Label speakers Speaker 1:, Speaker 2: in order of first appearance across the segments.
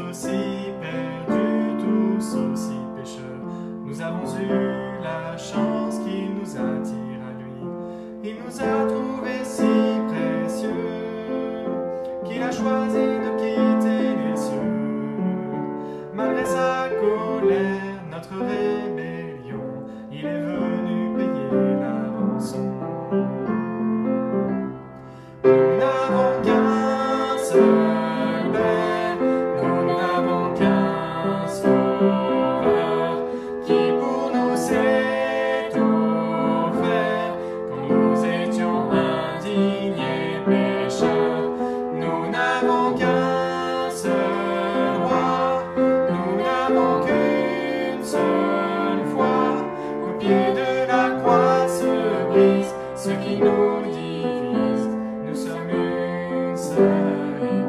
Speaker 1: aussi perdus, tous aussi pécheurs. Nous avons eu la chance qu'il nous attire à lui. Il nous a trouvés si précieux qu'il a choisi de quitter les cieux. Malgré sa colère, notre rébellion, il est venu payer la rançon. Nous n'avons qu'un seul Père, nous n'avons qu'un Sauveur, qui pour nous s'est offert quand nous étions indignes et pécheurs. Nous n'avons qu'un seul roi, nous n'avons qu'une seule foi. Au pied de la croix se brise ce qui nous divise. Nous sommes une seule église.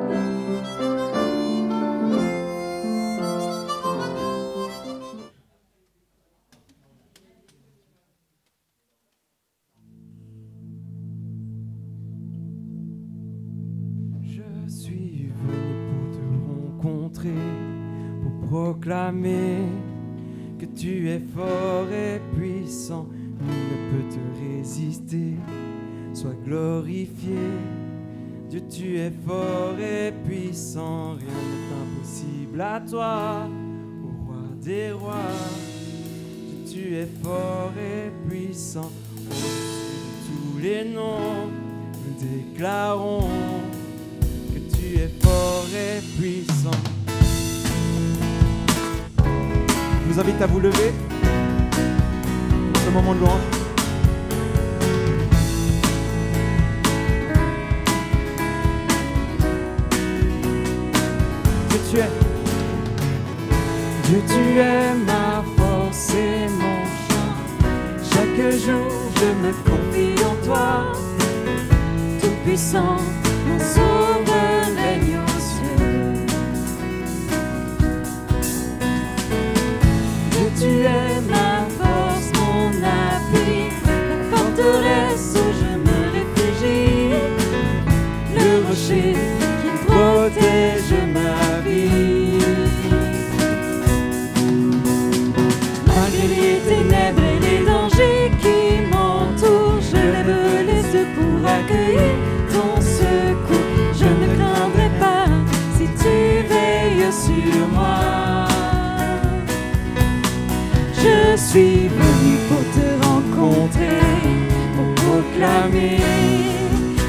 Speaker 2: Je suis venu pour te rencontrer, pour proclamer que tu es fort et puissant, nul ne peut te résister. Sois glorifié, Dieu, tu es fort et puissant, rien n'est impossible à toi, ô roi des rois. Dieu, tu es fort et puissant, au-dessus de tous les noms, nous déclarons que tu es fort et puissant. Je vous invite à vous lever pour ce moment de louange. Dieu, tu es ma force et mon chant. Chaque jour, je me confie en toi. Tout-puissant, mon sauveur règne aux cieux. Dieu, tu es ma force, mon appui, la forteresse où je me réfugie, le rocher qui protège ma vie. Malgré les ténèbres et les dangers qui m'entourent, je lève les yeux pour accueillir ton secours. Je ne craindrai pas si tu veilles sur moi. Je suis venu pour te rencontrer, pour proclamer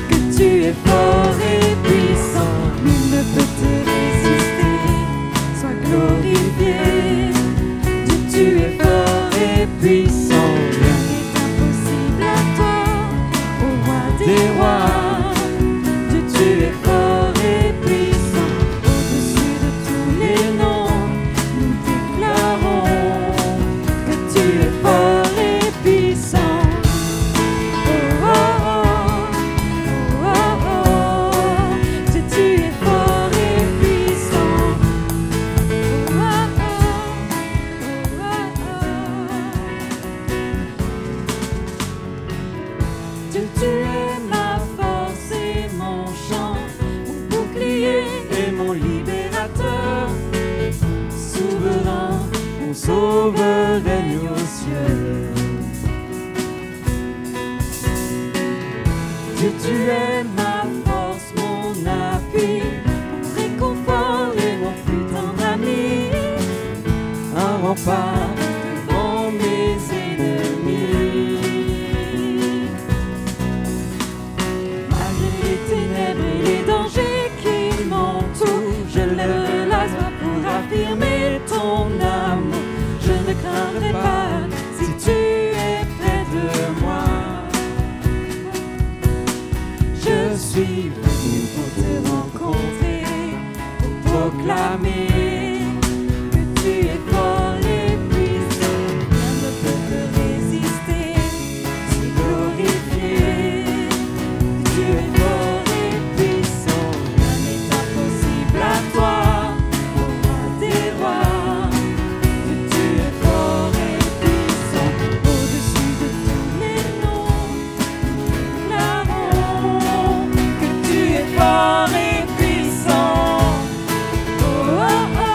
Speaker 2: que tu es fort et puissant. Nul ne peut te résister, sois glorifié. Dieu, tu es fort et puissant, rien n'est impossible à toi, ô roi des rois. Dieu, tu es fort et puissant, au-dessus de tous les noms, nous déclarons que tu es fort et puissant. Oh, oh, oh, oh, oh, oh. Dieu, tu es fort et puissant. Oh, oh, oh, oh, oh. Dieu, tu es ma force et mon chant, mon bouclier et mon libérateur. Souverain, mon sauveur règne aux cieux. Dieu, tu es ma force, mon appui, mon réconfort et mon plus tendre ami, un rempart devant mes ennemis. Malgré les ténèbres et les dangers qui m'entourent, je lève la voix pour affirmer ton amour. Je ne craindrai pas si tu es près de moi. Je suis venu pour te rencontrer, pour proclamer que tu es fort et puissant. Rien ne peut te résister, sois glorifié. Tu es fort et puissant, rien n'est impossible à toi, ô roi des rois. Tu es fort et puissant, au-dessus de tous les noms, nous déclarons que tu es fort et puissant. Oh, oh, oh.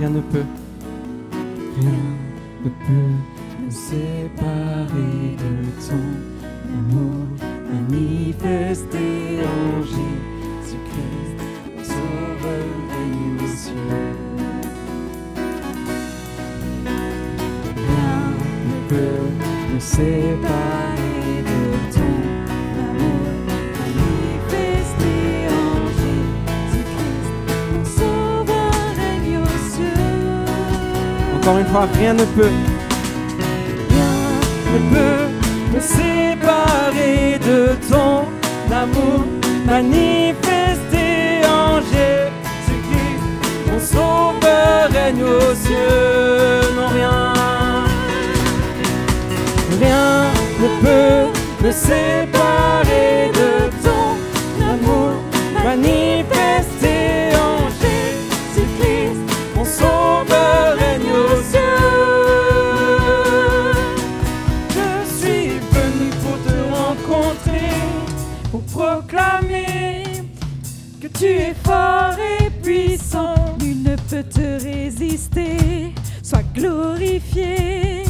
Speaker 3: rien ne peut nous séparer de ton amour manifesté en Jésus-Christ, Sauveur venu aux cieux. Rien ne peut nous séparer de ton amour manifesté en Jésus-Christ, mon Sauveur règne aux cieux. Encore une fois, rien ne peut me séparer de ton amour manifesté en Jésus-Christ, mon Sauveur règne aux cieux. Non, rien ne peut me séparer de ton amour manifesté en Jésus-Christ, mon Sauveur règne aux cieux. Pour proclamer que tu es fort et puissant,
Speaker 2: nul ne peut te résister. Sois glorifié.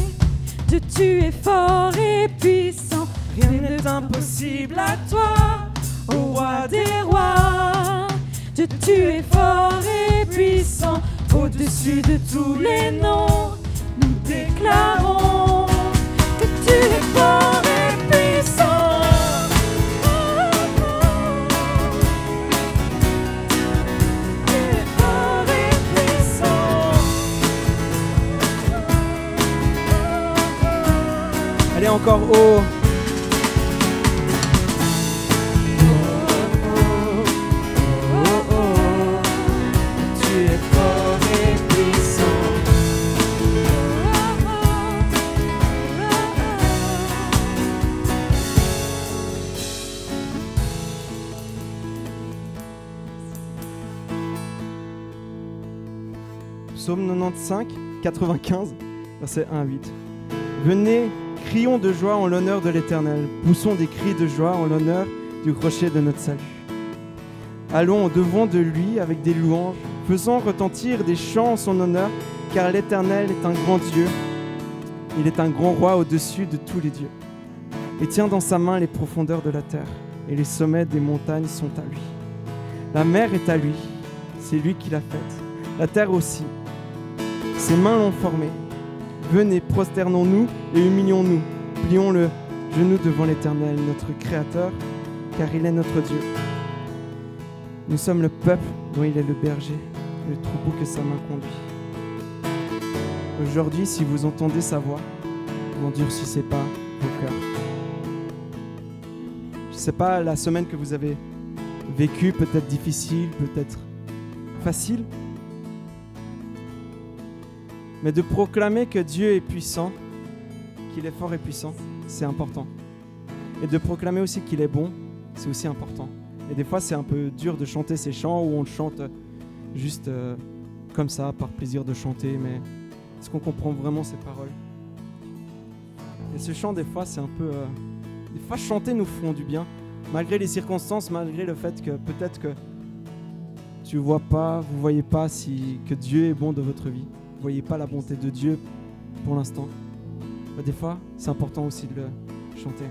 Speaker 2: Dieu, tu es fort et puissant.
Speaker 3: rien n'est impossible à toi, ô roi des rois.
Speaker 2: Dieu, tu es fort et puissant. Au-dessus de tous les noms, nous déclarons que tu es fort et puissant.
Speaker 3: Allez, encore haut. Tu es fort et puissant. Psaume 95, 95, verset 1 à 8. Venez, crions de joie en l'honneur de l'Éternel. Poussons des cris de joie en l'honneur du rocher de notre salut. Allons au-devant de lui avec des louanges. Faisons retentir des chants en son honneur, car l'Éternel est un grand Dieu. Il est un grand roi au-dessus de tous les dieux. Il tient dans sa main les profondeurs de la terre, et les sommets des montagnes sont à lui. La mer est à lui, c'est lui qui l'a faite. La terre aussi, ses mains l'ont formée. Venez, prosternons-nous et humilions-nous. Plions le genou devant l'Éternel, notre Créateur, car il est notre Dieu. Nous sommes le peuple dont il est le berger, le troupeau que sa main conduit. Aujourd'hui, si vous entendez sa voix, n'endurcissez pas vos cœurs. Je ne sais pas la semaine que vous avez vécue, peut-être difficile, peut-être facile, mais de proclamer que Dieu est puissant, qu'il est fort et puissant, c'est important. Et de proclamer aussi qu'il est bon, c'est aussi important. Et des fois, c'est un peu dur de chanter ces chants où on le chante juste comme ça, par plaisir de chanter, mais est-ce qu'on comprend vraiment ces paroles? Et ce chant, des fois, c'est un peu... des fois, chanter nous font du bien, malgré les circonstances, malgré le fait que peut-être que tu vois pas, vous voyez pas que Dieu est bon dans votre vie. Vous voyez pas la bonté de Dieu pour l'instant. Mais des fois, c'est important aussi de le chanter.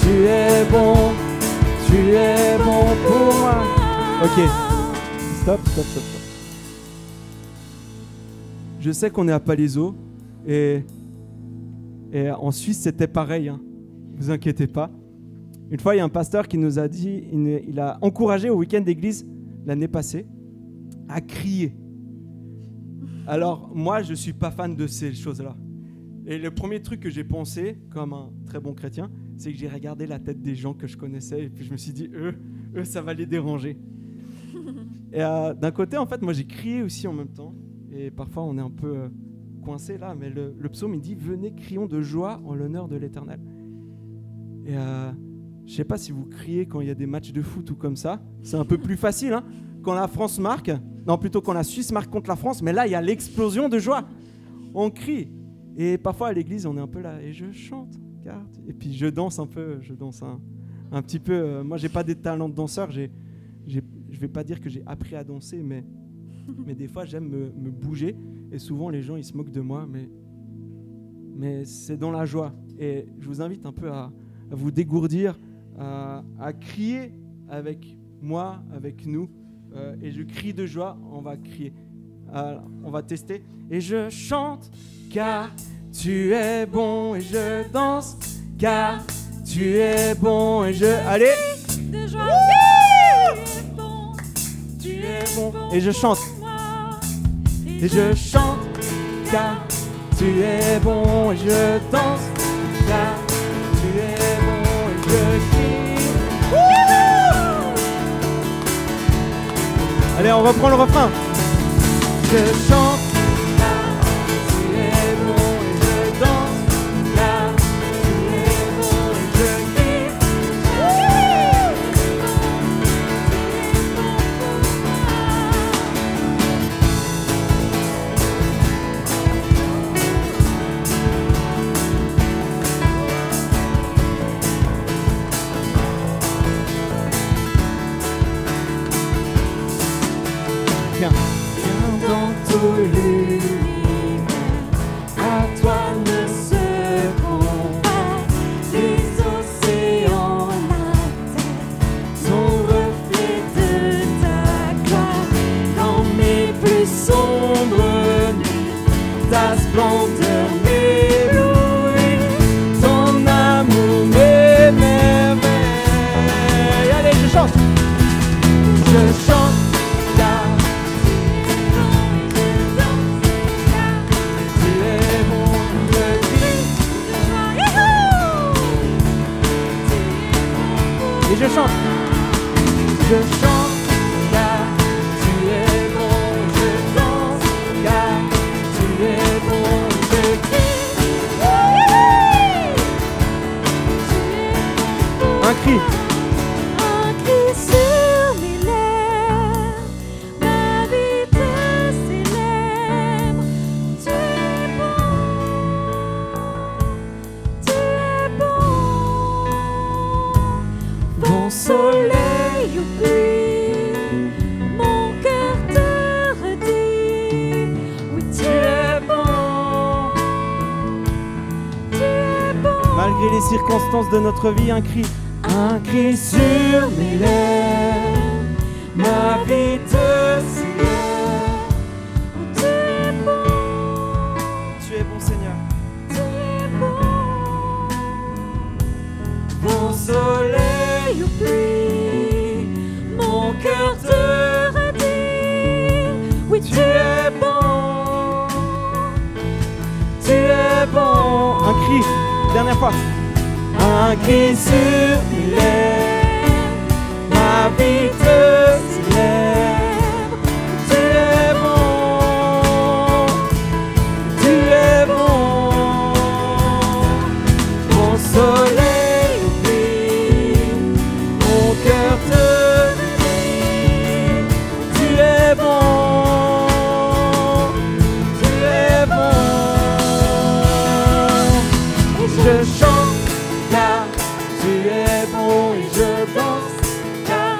Speaker 3: Tu bon, tu es bon pour moi. Ok, stop. Je sais qu'on est à Palaiseau et en Suisse c'était pareil, hein. Vous inquiétez pas. Une fois, il y a un pasteur qui nous a dit, il a encouragé au week-end d'église l'année passée à crier. Alors moi, je suis pas fan de ces choses-là. Et le premier truc que j'ai pensé, comme un très bon chrétien, c'est que j'ai regardé la tête des gens que je connaissais et puis je me suis dit, eux, ça va les déranger. Et d'un côté, en fait, moi, j'ai crié aussi en même temps. Et parfois, on est un peu coincé là, mais le psaume, il dit « Venez, crions de joie en l'honneur de l'Éternel ». Et je sais pas si vous criez quand il y a des matchs de foot ou comme ça. C'est un peu plus facile, hein. Quand la France marque, non, plutôt quand la Suisse marque contre la France, mais là, il y a l'explosion de joie. On crie. Et parfois, à l'église, on est un peu là, et je chante, et puis je danse un peu, un petit peu. Moi, j'ai pas des talents de danseur, je vais pas dire que j'ai appris à danser, mais des fois, j'aime me bouger, et souvent, les gens, ils se moquent de moi, mais c'est dans la joie. Et je vous invite un peu à vous dégourdir, à crier avec moi, avec nous, et je crie de joie, on va crier. On va tester. Et je chante car tu es bon, et je danse car tu es bon, et allez,
Speaker 2: De joie, tu es bon,
Speaker 3: et je chante. Et je chante car tu es bon, et je danse car tu es bon, et je crie. Allez, on reprend le refrain. Je chante car tu es bon, et je danse car tu es bon, et je crie. Viens.
Speaker 2: dans tout l'univers, à toi ne se comparent les océans, la terre, son reflet de ta gloire, dans mes plus sombres nuits, ta splendeur m'éblouit, ton amour m'émerveille.
Speaker 3: Allez, je chante.
Speaker 2: Je chante.
Speaker 3: Et je chante.
Speaker 2: Je chante car tu es bon, je danse car tu es bon, je crie.
Speaker 3: Un cri.
Speaker 2: Un cri sur mes lèvres, ma vie te célèbre. Tu es bon, tu es bon. Bon soleil ou pluie, mon cœur te redit, oui tu es bon, tu es bon.
Speaker 3: Malgré les circonstances de notre vie, un cri.
Speaker 2: Un cri sur mes lèvres, ma vie te célèbre, oui tu es bon,
Speaker 3: Tu es bon, Seigneur.
Speaker 2: tu es bon. Bon soleil ou pluie, mon cœur te redit, oui tu es bon, tu es bon.
Speaker 3: Un cri. Dernière fois.
Speaker 2: Un cri sur mes lèvres, ma vie te célèbre. Tu es bon, tu es bon. Mon soleil ou pluie, mon cœur te redit, tu es bon, tu es bon. Et je chante car tu es bon, et je danse car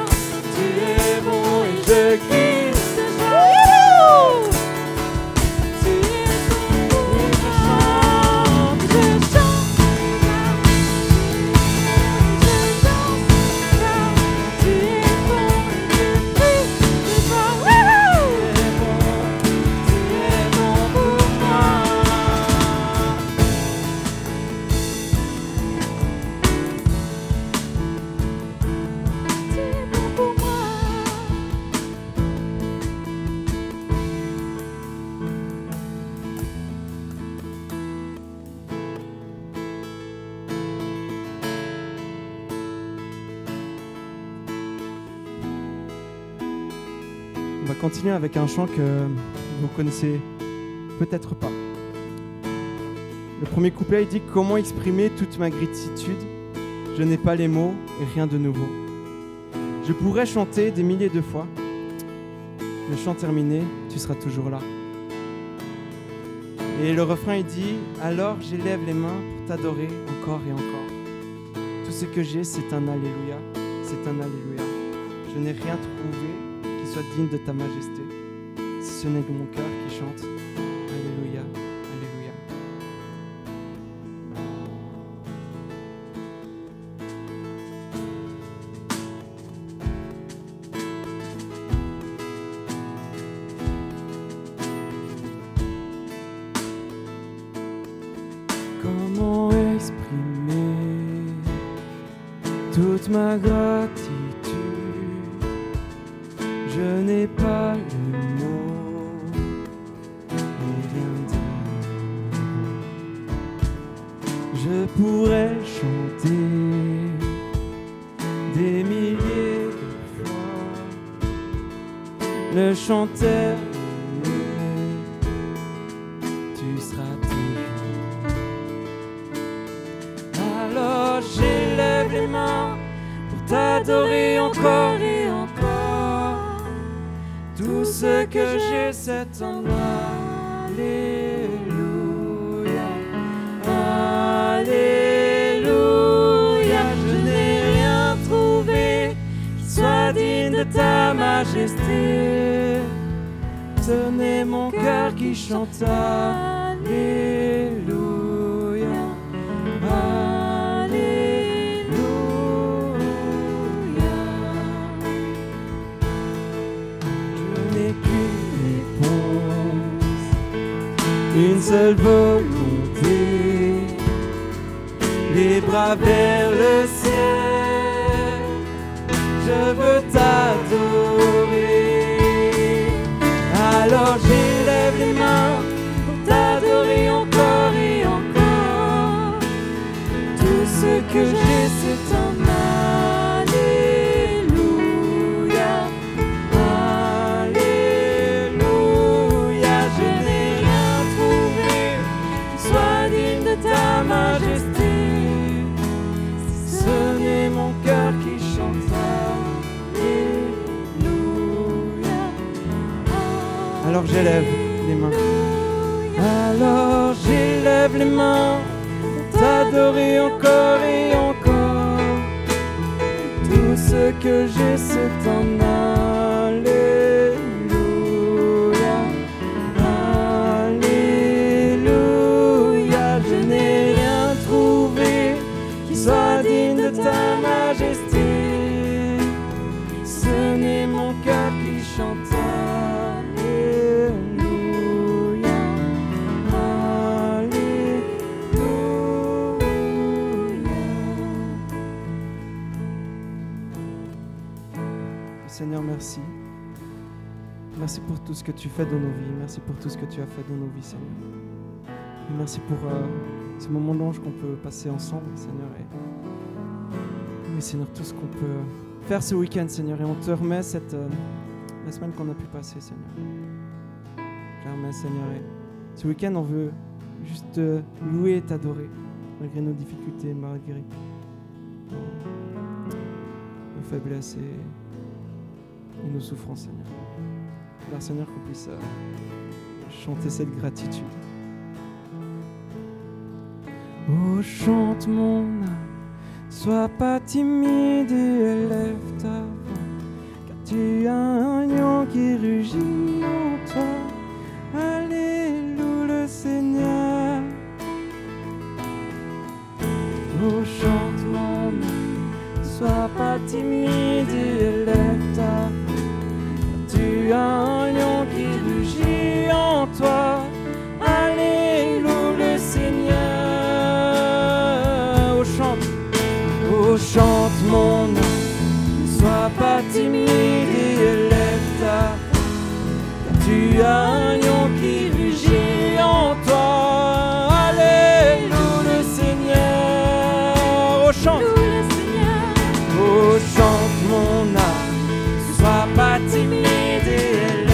Speaker 2: tu es bon, et je crie de joie. Tu es bon, et je chante car tu es bon, et je danse
Speaker 3: On va continuer avec un chant que vous connaissez peut-être pas. Le premier couplet, il dit « Comment exprimer toute ma gratitude? Je n'ai pas les mots et rien de nouveau. Je pourrais chanter des milliers de fois. Le chant terminé, tu seras toujours là. » Et le refrain, il dit « Alors j'élève les mains pour t'adorer encore et encore. Tout ce que j'ai, c'est un Alléluia, c'est un Alléluia. Je n'ai rien trouvé qui soit digne de ta majesté. Si ce n'est que mon cœur qui chante Alléluia, Alléluia. » Comment exprimer toute ma gratitude? Je n'ai pas le mot, ni rien dire. Je pourrais chanter des milliers de fois. Le chanteur, tu seras toujours. Alors j'élève les mains pour t'adorer encore et encore. Tout ce que j'ai, c'est un Alléluia, Alléluia. Je n'ai rien trouvé qui soit digne de ta majesté. Ce n'est mon cœur qui chante Alléluia, Alléluia. Je n'ai qu'une réponse, une seule volonté, les bras vers le ciel. Je veux t'adorer. Alors j'élève les mains pour t'adorer encore et encore. Tout ce que j'ai, c'est un Alléluia, Alléluia. Je n'ai rien trouvé qui soit digne de ta majesté. Ce n'est mon cœur qui chante Alléluia. Alors j'élève les mains. Alors j'élève les mains pour t'adorer encore et encore. Tout ce que j'ai, c'est un Alléluia, Alléluia. Je n'ai rien trouvé qui soit digne de ta majesté. Ce n'est mon cœur qui chante Alléluia, Alléluia. Seigneur, merci. Merci pour tout ce que tu fais dans nos vies. Merci pour tout ce que tu as fait dans nos vies, Seigneur. Et merci pour ce moment d'ange qu'on peut passer ensemble, Seigneur. Et oui, Seigneur, tout ce qu'on peut faire ce week-end, Seigneur. Et on te remet la semaine qu'on a pu passer, Seigneur. Je te remets, Seigneur. Et ce week-end, on veut juste te louer et t'adorer, malgré nos difficultés, malgré nos faiblesses et nos souffrances, Seigneur. Alors, Seigneur, qu'on puisse chanter cette gratitude. Oh, chante mon âme, sois pas timide et élève ta voix, car tu as un lion qui rugit en toi. Alléluia, le Seigneur. Oh, chante mon âme, sois pas timide et élève ta voix, car tu as un lion qui rugit en toi. Alléluia, le Seigneur. Oh, chante mon âme, ne sois pas timide et élève ta voix, car tu as un lion qui rugit en toi. Alléluia, le Seigneur. Oh, chante. Oh, chante mon âme, ne sois pas timide et élève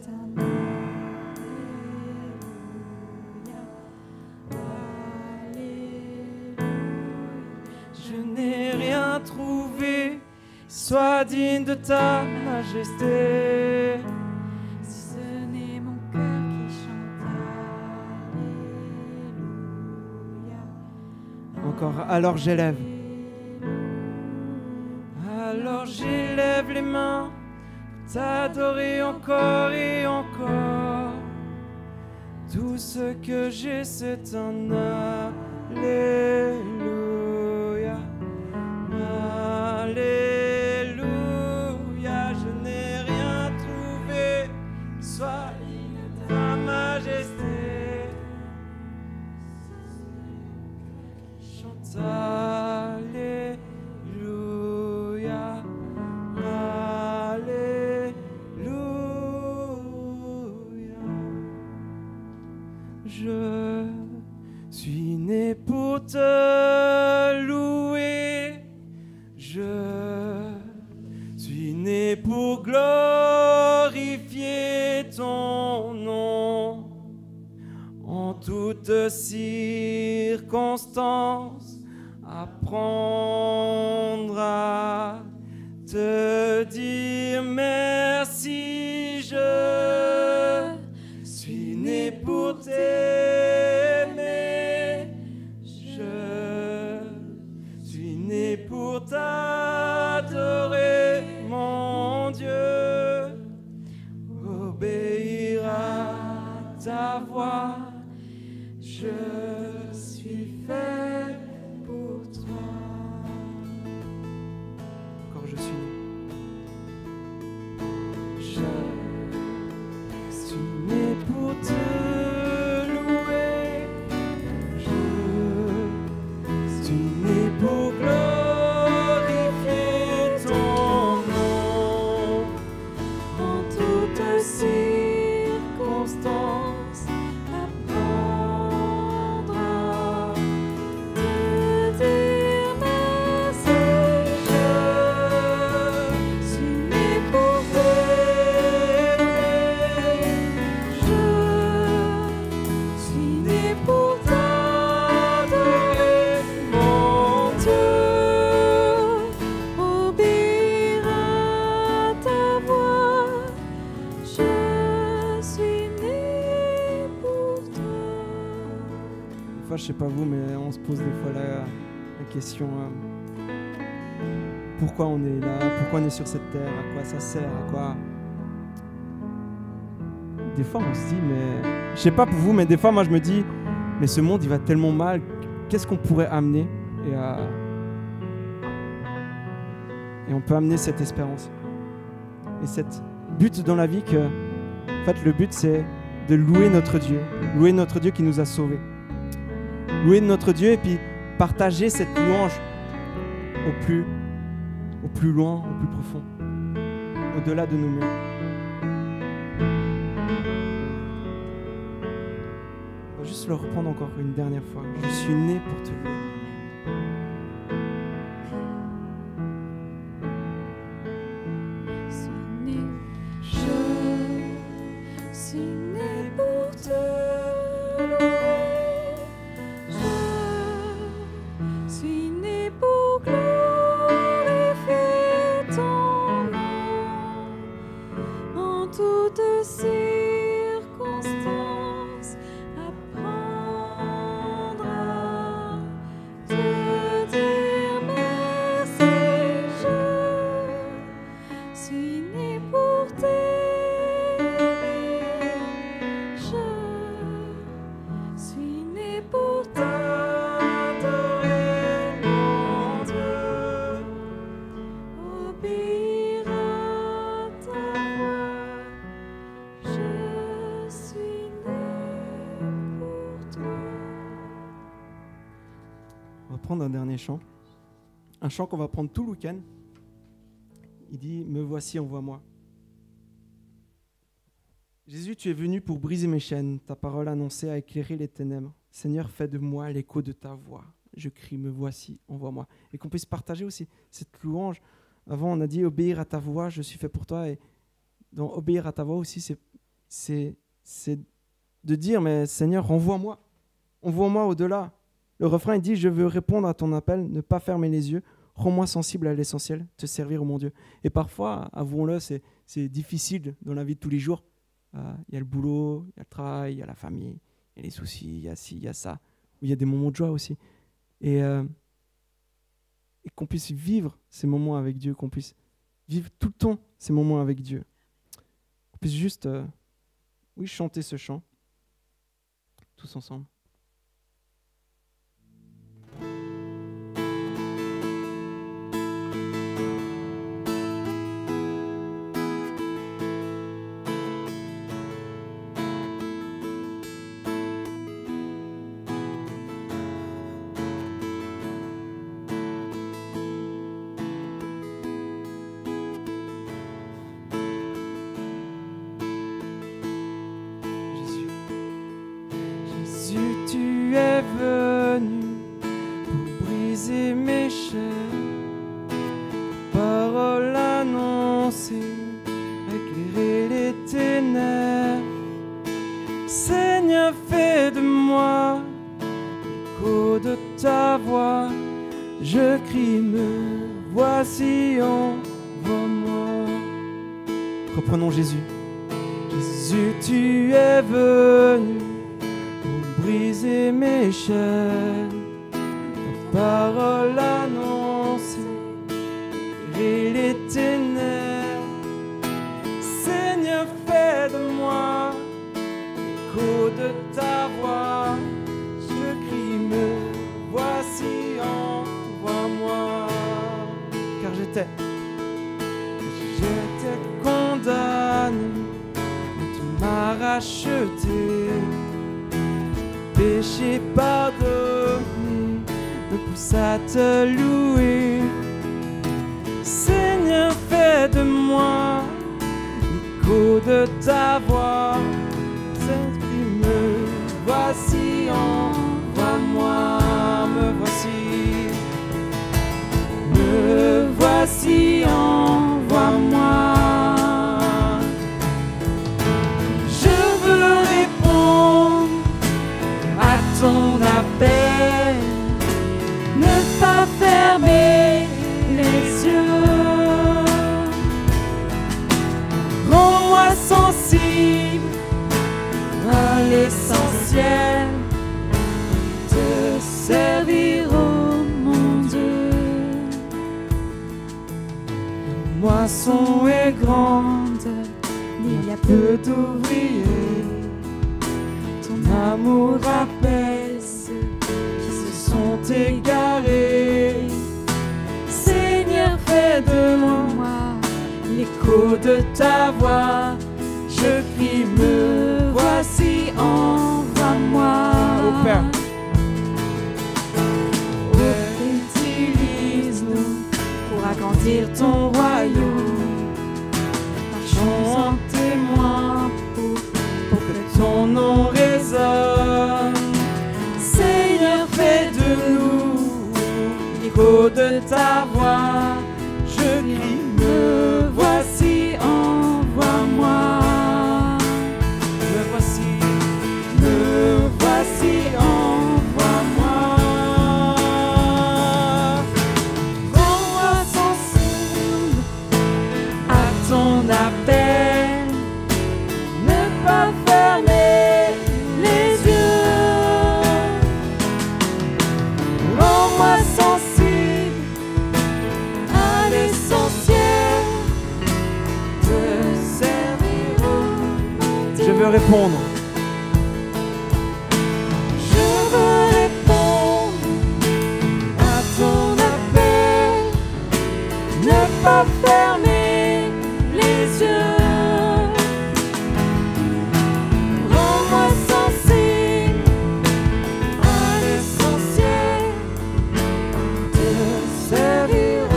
Speaker 2: ton Alléluia.
Speaker 3: Je n'ai rien trouvé, sois digne de ta majesté.
Speaker 2: Si ce n'est mon cœur qui chante Alléluia.
Speaker 3: Encore, alors j'élève les mains, t'adorer encore et encore. Tout ce que j'ai, c'est un Alléluia. Alléluia, je n'ai rien trouvé, sois digne de ta majesté. Chante Alléluia, Alléluia. Je suis né pour te louer, je suis né pour glorifier ton nom. En toutes circonstances, apprendre à te dire merci. Je suis né pour t'aimer, je suis né pour t'adorer, mon Dieu, obéir à ta voix. Je suis fait pour toi. Encore je suis né. Je suis né pour te louer. Je suis né pour glorifier ton nom. En toutes circonstances, apprendre à te dire merci. Je suis né pour t'aimer. Je suis né pour t'adorer, mon Dieu, obéir à ta voix. Je suis né pour toi. Des fois, je sais pas vous, mais on se pose des fois la question pourquoi on est là, pourquoi on est sur cette terre, à quoi ça sert, à quoi. Des fois, on se dit, mais je sais pas pour vous, mais des fois, moi, je me dis, mais ce monde, il va tellement mal, qu'est-ce qu'on pourrait amener et on peut amener cette espérance et cette but dans la vie que, en fait, le but, c'est de louer notre Dieu qui nous a sauvés. Louer notre Dieu et puis partager cette louange au plus loin, au plus profond, au-delà de nous-mêmes. On va juste le reprendre encore une dernière fois. Je suis né pour te louer.
Speaker 2: Je suis né pour te louer. Je suis né pour glorifier ton nom. En toutes circonstances, apprendre à te dire merci. Je suis né pour t'aimer. Je suis né pour t'adorer, mon Dieu, obéir à ta voix. Je suis né pour toi.
Speaker 3: On va prendre un dernier chant. Un chant qu'on va prendre tout le week-end. Il dit « Me voici, envoie-moi ». Jésus, tu es venu pour briser mes chaînes. Ta parole annoncée a éclairé les ténèbres. Seigneur, fais de moi l'écho de ta voix. Je crie « Me voici, envoie-moi ». Et qu'on puisse partager aussi cette louange. Avant, on a dit « Obéir à ta voix, je suis fait pour toi ». Et dans « Obéir à ta voix » aussi, c'est c'est de dire, mais Seigneur, envoie-moi. Envoie-moi au-delà. Le refrain, il dit, je veux répondre à ton appel, ne pas fermer les yeux, rends-moi sensible à l'essentiel, te servir, mon Dieu. Et parfois, avouons-le, c'est difficile dans la vie de tous les jours. Il y a le boulot, il y a le travail, il y a la famille, il y a les soucis, il y a ci, il y a ça. Il y a des moments de joie aussi. Et qu'on puisse vivre ces moments avec Dieu, qu'on puisse vivre tout le temps ces moments avec Dieu. Qu'on puisse juste, chanter ce chant, tous ensemble. Tu es venu pour briser mes chaînes, parole annoncée, éclairer les ténèbres. Seigneur, fais de moi l'écho de ta voix. Je crie, me voici, envoie-moi. Reprenons Jésus. Jésus, tu es venu briser mes chaînes, ta parole annoncée, et les ténèbres. Seigneur, fais de moi l'écho de ta voix. Je crie, me voici, envoie-moi. Car j'étais condamné, mais tu m'as racheté. Péché pardonné, me pousse à te louer. Seigneur, fais de moi l'écho de ta voix. Saint-Esprit, me voici, envoie-moi. Me voici, envoie-moi. Je veux répondre à ton appel, ne pas fermer les yeux. Rends-moi sensible à l'essentiel, te servir, oh mon Dieu. La moisson est grande, il y a peu d'ouvriers. Ton amour rappelle ceux qui se sont égarés. Seigneur, fais de moi l'écho de ta voix. Je crie, me voici, envoie-moi. Ô Père, utilise-nous pour agrandir ton royaume. Marchons en témoin pour que ton nom résonne. Seigneur, fais de nous l'écho de ta voix. Je crie, me voici, envoie-moi. Me voici, envoie-moi. Rends-moi sensible à ton appel, ne pas fermer les yeux. Rends-moi sensible à l'essentiel, te servir, oh mon Dieu. Je veux répondre. Pas fermer les yeux. Rends-moi sensible à l'essentiel, te servir, oh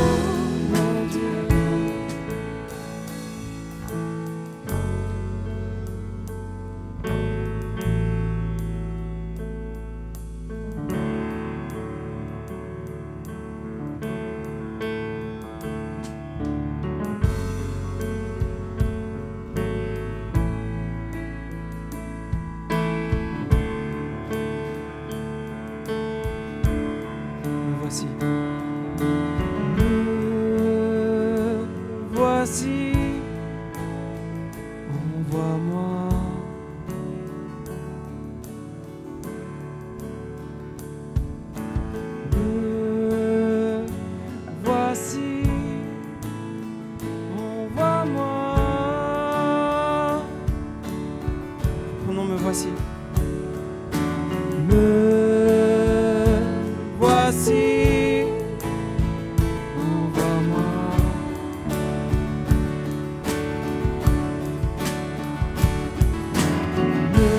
Speaker 3: mon Dieu. voici, envoie-moi. Me voici, envoie-moi. Prenons me voici. Me voici, envoie-moi. Me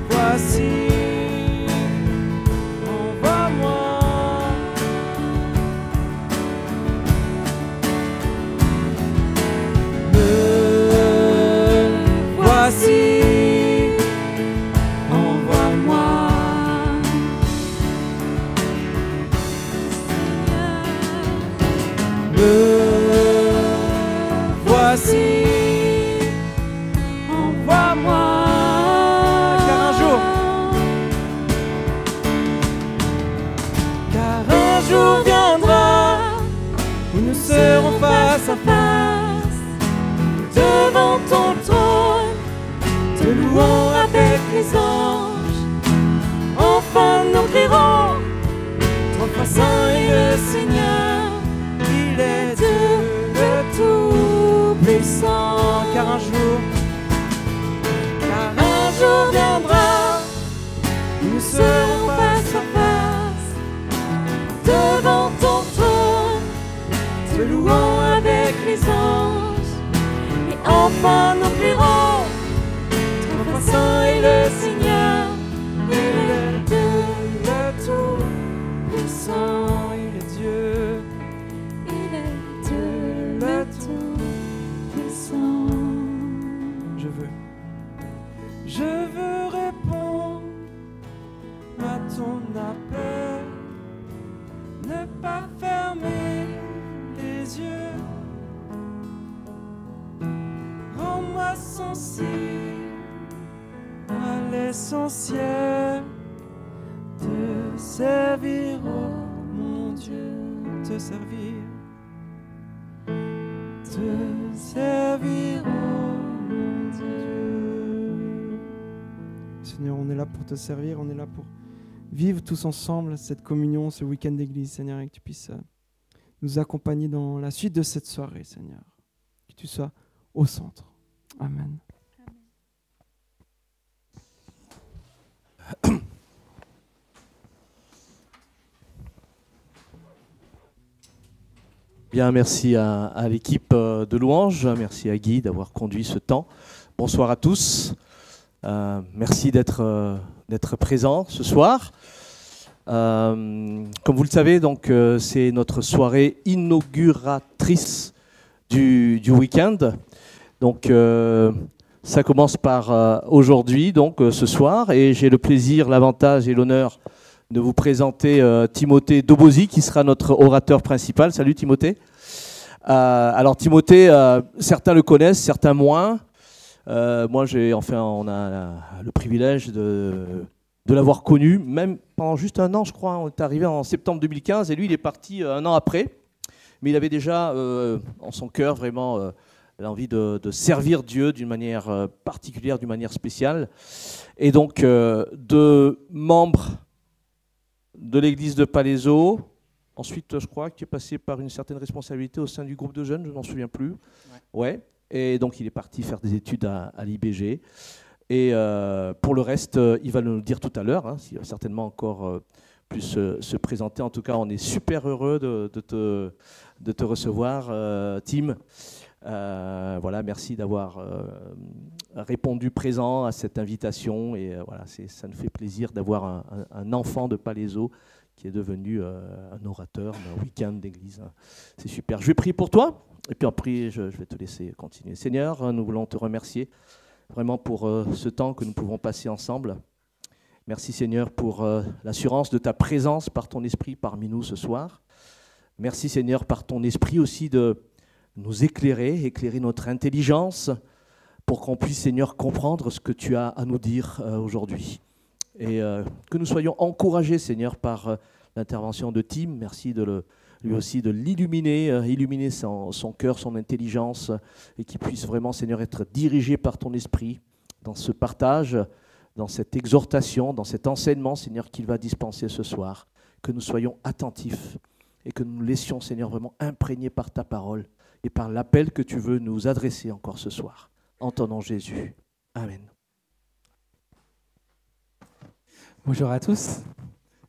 Speaker 3: voici, envoie-moi. Me voici. Voici, envoie-moi. Car un jour viendra où nous serons face à face devant ton trône, te louant avec les anges. Enfin nous crierons, ton fois saint est le Seigneur. Il est Dieu le Tout-Puissant, car un jour viendra où nous serons face à face devant ton trône, te louant avec les anges. Et enfin nous crierons, ton roi saint est le Seigneur. Il est Dieu le Tout-Puissant, il est Dieu. Je veux répondre à ton appel, ne pas fermer les yeux. Rends-moi sensible à l'essentiel, te servir, oh mon Dieu, te servir, oh mon Dieu. Seigneur, on est là pour te servir, on est là pour vivre tous ensemble cette communion, ce week-end d'église, Seigneur, et que tu puisses nous accompagner dans la suite de cette soirée, Seigneur. Que tu sois au centre. Amen.
Speaker 4: Bien, merci à l'équipe de Louange, merci à Guy d'avoir conduit ce temps. Bonsoir à tous, merci d'être présents ce soir. Comme vous le savez, donc c'est notre soirée inauguratrice du week-end. Donc ça commence par aujourd'hui, donc ce soir, et j'ai le plaisir, l'avantage et l'honneur de vous présenter Timothée Dobozy, qui sera notre orateur principal. Salut Timothée. Alors Timothée, certains le connaissent, certains moins. Moi, on a le privilège de l'avoir connu, même pendant juste un an, je crois. On est arrivé en septembre 2015, et lui, il est parti un an après. Mais il avait déjà en son cœur vraiment l'envie de servir Dieu d'une manière particulière, d'une manière spéciale. Et donc, de membres de l'église de Palaiseau. Ensuite, je crois qu'il est passé par une certaine responsabilité au sein du groupe de jeunes, je ne m'en souviens plus. Ouais. Et donc, il est parti faire des études à l'IBG. Et pour le reste, il va nous le dire tout à l'heure, hein, il va certainement encore plus se présenter. En tout cas, on est super heureux de te recevoir, Tim. Voilà, merci d'avoir répondu présent à cette invitation. Et voilà, ça nous fait plaisir d'avoir un enfant de Palaiseau qui est devenu un orateur d'un week-end d'église. C'est super. Je vais prier pour toi, et puis après, je vais te laisser continuer. Seigneur, nous voulons te remercier vraiment pour ce temps que nous pouvons passer ensemble. Merci Seigneur pour l'assurance de ta présence par ton esprit parmi nous ce soir. Merci Seigneur par ton esprit aussi de nous éclairer notre intelligence pour qu'on puisse Seigneur comprendre ce que tu as à nous dire aujourd'hui. Et que nous soyons encouragés Seigneur par l'intervention de Tim. Merci de lui aussi de l'illuminer, illuminer son cœur, son intelligence, et qu'il puisse vraiment, Seigneur, être dirigé par ton esprit dans ce partage, dans cette exhortation, dans cet enseignement, Seigneur, qu'il va dispenser ce soir. Que nous soyons attentifs et que nous nous laissions, Seigneur, vraiment imprégnés par ta parole et par l'appel que tu veux nous adresser encore ce soir. En ton nom, Jésus. Amen.
Speaker 5: Bonjour à tous.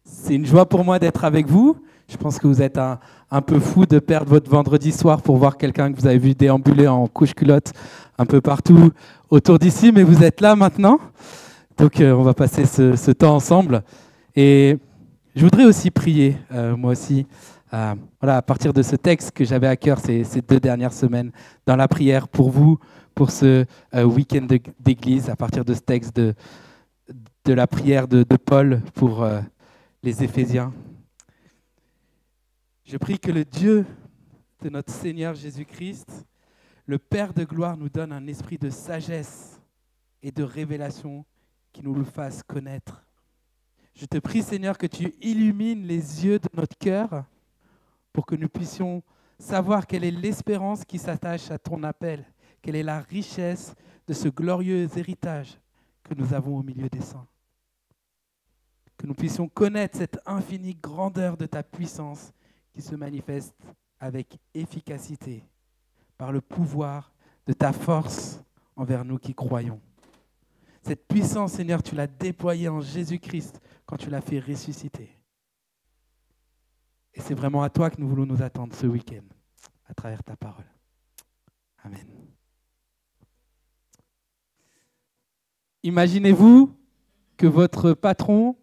Speaker 5: C'est une joie pour moi d'être avec vous. Je pense que vous êtes un peu fou de perdre votre vendredi soir pour voir quelqu'un que vous avez vu déambuler en couche-culotte un peu partout autour d'ici, mais vous êtes là maintenant. Donc on va passer ce temps ensemble. Et je voudrais aussi prier, moi aussi, à partir de ce texte que j'avais à cœur ces 2 dernières semaines, dans la prière pour vous, pour ce week-end d'église, à partir de ce texte de la prière de Paul pour les Éphésiens. Je prie que le Dieu de notre Seigneur Jésus-Christ, le Père de gloire, nous donne un esprit de sagesse et de révélation qui nous le fasse connaître. Je te prie, Seigneur, que tu illumines les yeux de notre cœur pour que nous puissions savoir quelle est l'espérance qui s'attache à ton appel, quelle est la richesse de ce glorieux héritage que nous avons au milieu des saints. Que nous puissions connaître cette infinie grandeur de ta puissance qui se manifeste avec efficacité par le pouvoir de ta force envers nous qui croyons. Cette puissance, Seigneur, tu l'as déployée en Jésus-Christ quand tu l'as fait ressusciter. Et c'est vraiment à toi que nous voulons nous attendre ce week-end, à travers ta parole. Amen. Imaginez-vous que votre patron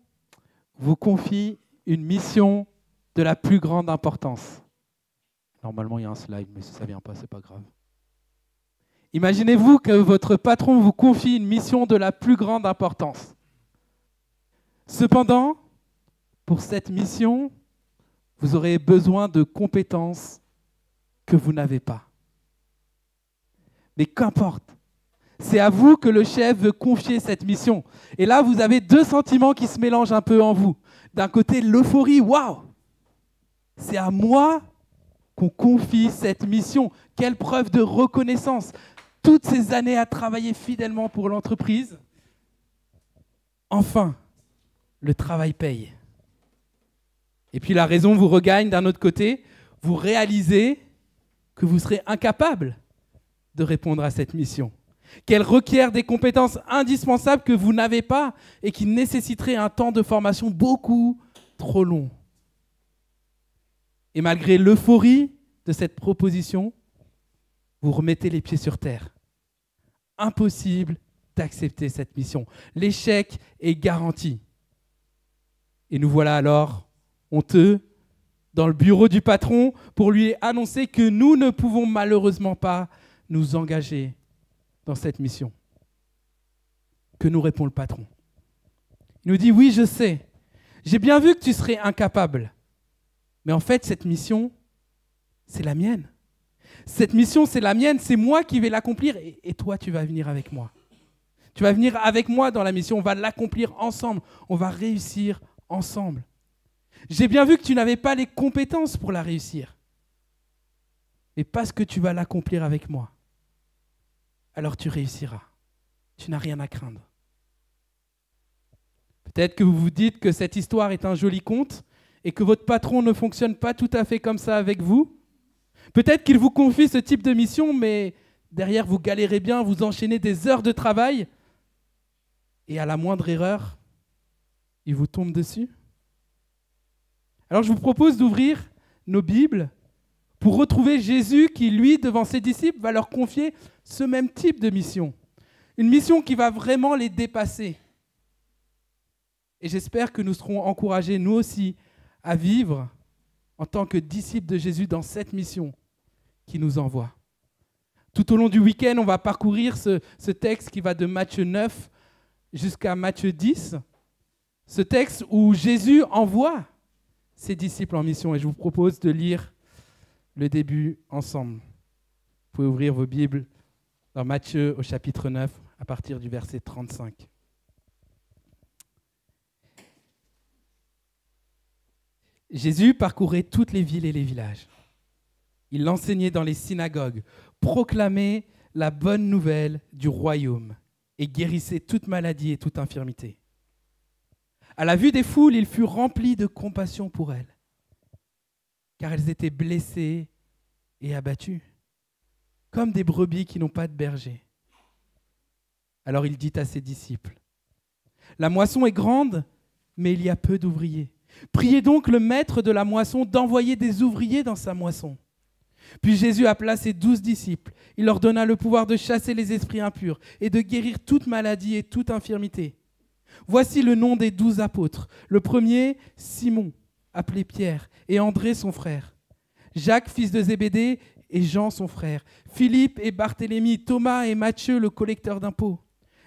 Speaker 5: vous confie une mission de la plus grande importance. Normalement, il y a un slide, mais si ça ne vient pas, ce n'est pas grave. Imaginez-vous que votre patron vous confie une mission de la plus grande importance. Cependant, pour cette mission, vous aurez besoin de compétences que vous n'avez pas. Mais qu'importe, c'est à vous que le chef veut confier cette mission. Et là, vous avez 2 sentiments qui se mélangent un peu en vous. D'un côté, l'euphorie, waouh, c'est à moi qu'on confie cette mission. Quelle preuve de reconnaissance. Toutes ces années à travailler fidèlement pour l'entreprise. Enfin, le travail paye. Et puis la raison vous regagne d'un autre côté. Vous réalisez que vous serez incapable de répondre à cette mission. Qu'elle requiert des compétences indispensables que vous n'avez pas et qui nécessiteraient un temps de formation beaucoup trop long. Et malgré l'euphorie de cette proposition, vous remettez les pieds sur terre. Impossible d'accepter cette mission. L'échec est garanti. Et nous voilà alors honteux dans le bureau du patron pour lui annoncer que nous ne pouvons malheureusement pas nous engager dans cette mission. Que nous répond le patron? Il nous dit, oui, je sais, j'ai bien vu que tu serais incapable. Mais en fait, cette mission, c'est la mienne. Cette mission, c'est la mienne, c'est moi qui vais l'accomplir et toi, tu vas venir avec moi. Tu vas venir avec moi dans la mission, on va l'accomplir ensemble, on va réussir ensemble. J'ai bien vu que tu n'avais pas les compétences pour la réussir. Mais parce que tu vas l'accomplir avec moi, alors tu réussiras. Tu n'as rien à craindre. Peut-être que vous vous dites que cette histoire est un joli conte et que votre patron ne fonctionne pas tout à fait comme ça avec vous. Peut-être qu'il vous confie ce type de mission, mais derrière vous galérez bien, vous enchaînez des heures de travail et à la moindre erreur, il vous tombe dessus. Alors je vous propose d'ouvrir nos Bibles pour retrouver Jésus qui, lui, devant ses disciples, va leur confier ce même type de mission. Une mission qui va vraiment les dépasser. Et j'espère que nous serons encouragés, nous aussi, à vivre en tant que disciples de Jésus dans cette mission qu'il nous envoie. Tout au long du week-end, on va parcourir ce texte qui va de Matthieu 9 jusqu'à Matthieu 10. Ce texte où Jésus envoie ses disciples en mission. Et je vous propose de lire le début ensemble. Vous pouvez ouvrir vos Bibles dans Matthieu au chapitre 9 à partir du verset 35. Jésus parcourait toutes les villes et les villages. Il enseignait dans les synagogues, proclamait la bonne nouvelle du royaume et guérissait toute maladie et toute infirmité. À la vue des foules, il fut rempli de compassion pour elles, car elles étaient blessées et abattues, comme des brebis qui n'ont pas de berger. Alors il dit à ses disciples, « La moisson est grande, mais il y a peu d'ouvriers. Priez donc le maître de la moisson d'envoyer des ouvriers dans sa moisson. » Puis Jésus appela ses 12 disciples. Il leur donna le pouvoir de chasser les esprits impurs et de guérir toute maladie et toute infirmité. Voici le nom des 12 apôtres. Le premier, Simon, appelé Pierre, et André son frère. Jacques, fils de Zébédée, et Jean son frère. Philippe et Barthélemy, Thomas et Matthieu, le collecteur d'impôts.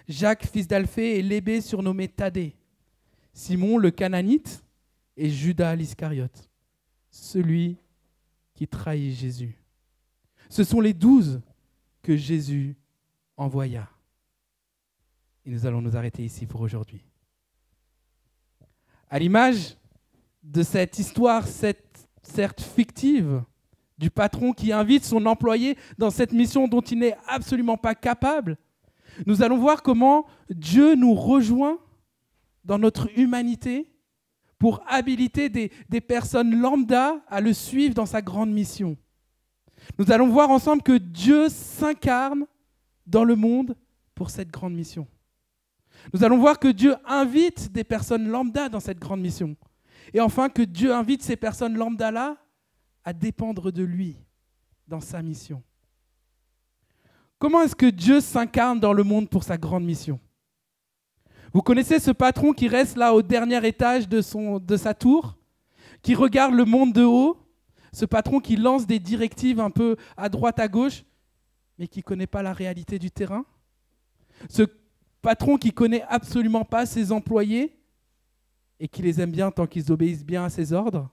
Speaker 5: Jacques, fils d'Alphée, et Lébé, surnommé Thaddée. Simon, le Cananite, et Judas l'Iscariote, celui qui trahit Jésus. Ce sont les 12 que Jésus envoya. Et nous allons nous arrêter ici pour aujourd'hui. À l'image de cette histoire, certes fictive, du patron qui invite son employé dans cette mission dont il n'est absolument pas capable, nous allons voir comment Dieu nous rejoint dans notre humanité pour habiliter des personnes lambda à le suivre dans sa grande mission. Nous allons voir ensemble que Dieu s'incarne dans le monde pour cette grande mission. Nous allons voir que Dieu invite des personnes lambda dans cette grande mission. Et enfin, que Dieu invite ces personnes lambda-là à dépendre de lui dans sa mission. Comment est-ce que Dieu s'incarne dans le monde pour sa grande mission ? Vous connaissez ce patron qui reste là au dernier étage de sa tour, qui regarde le monde de haut, ce patron qui lance des directives un peu à droite, à gauche, mais qui ne connaît pas la réalité du terrain. Ce patron qui ne connaît absolument pas ses employés et qui les aime bien tant qu'ils obéissent bien à ses ordres.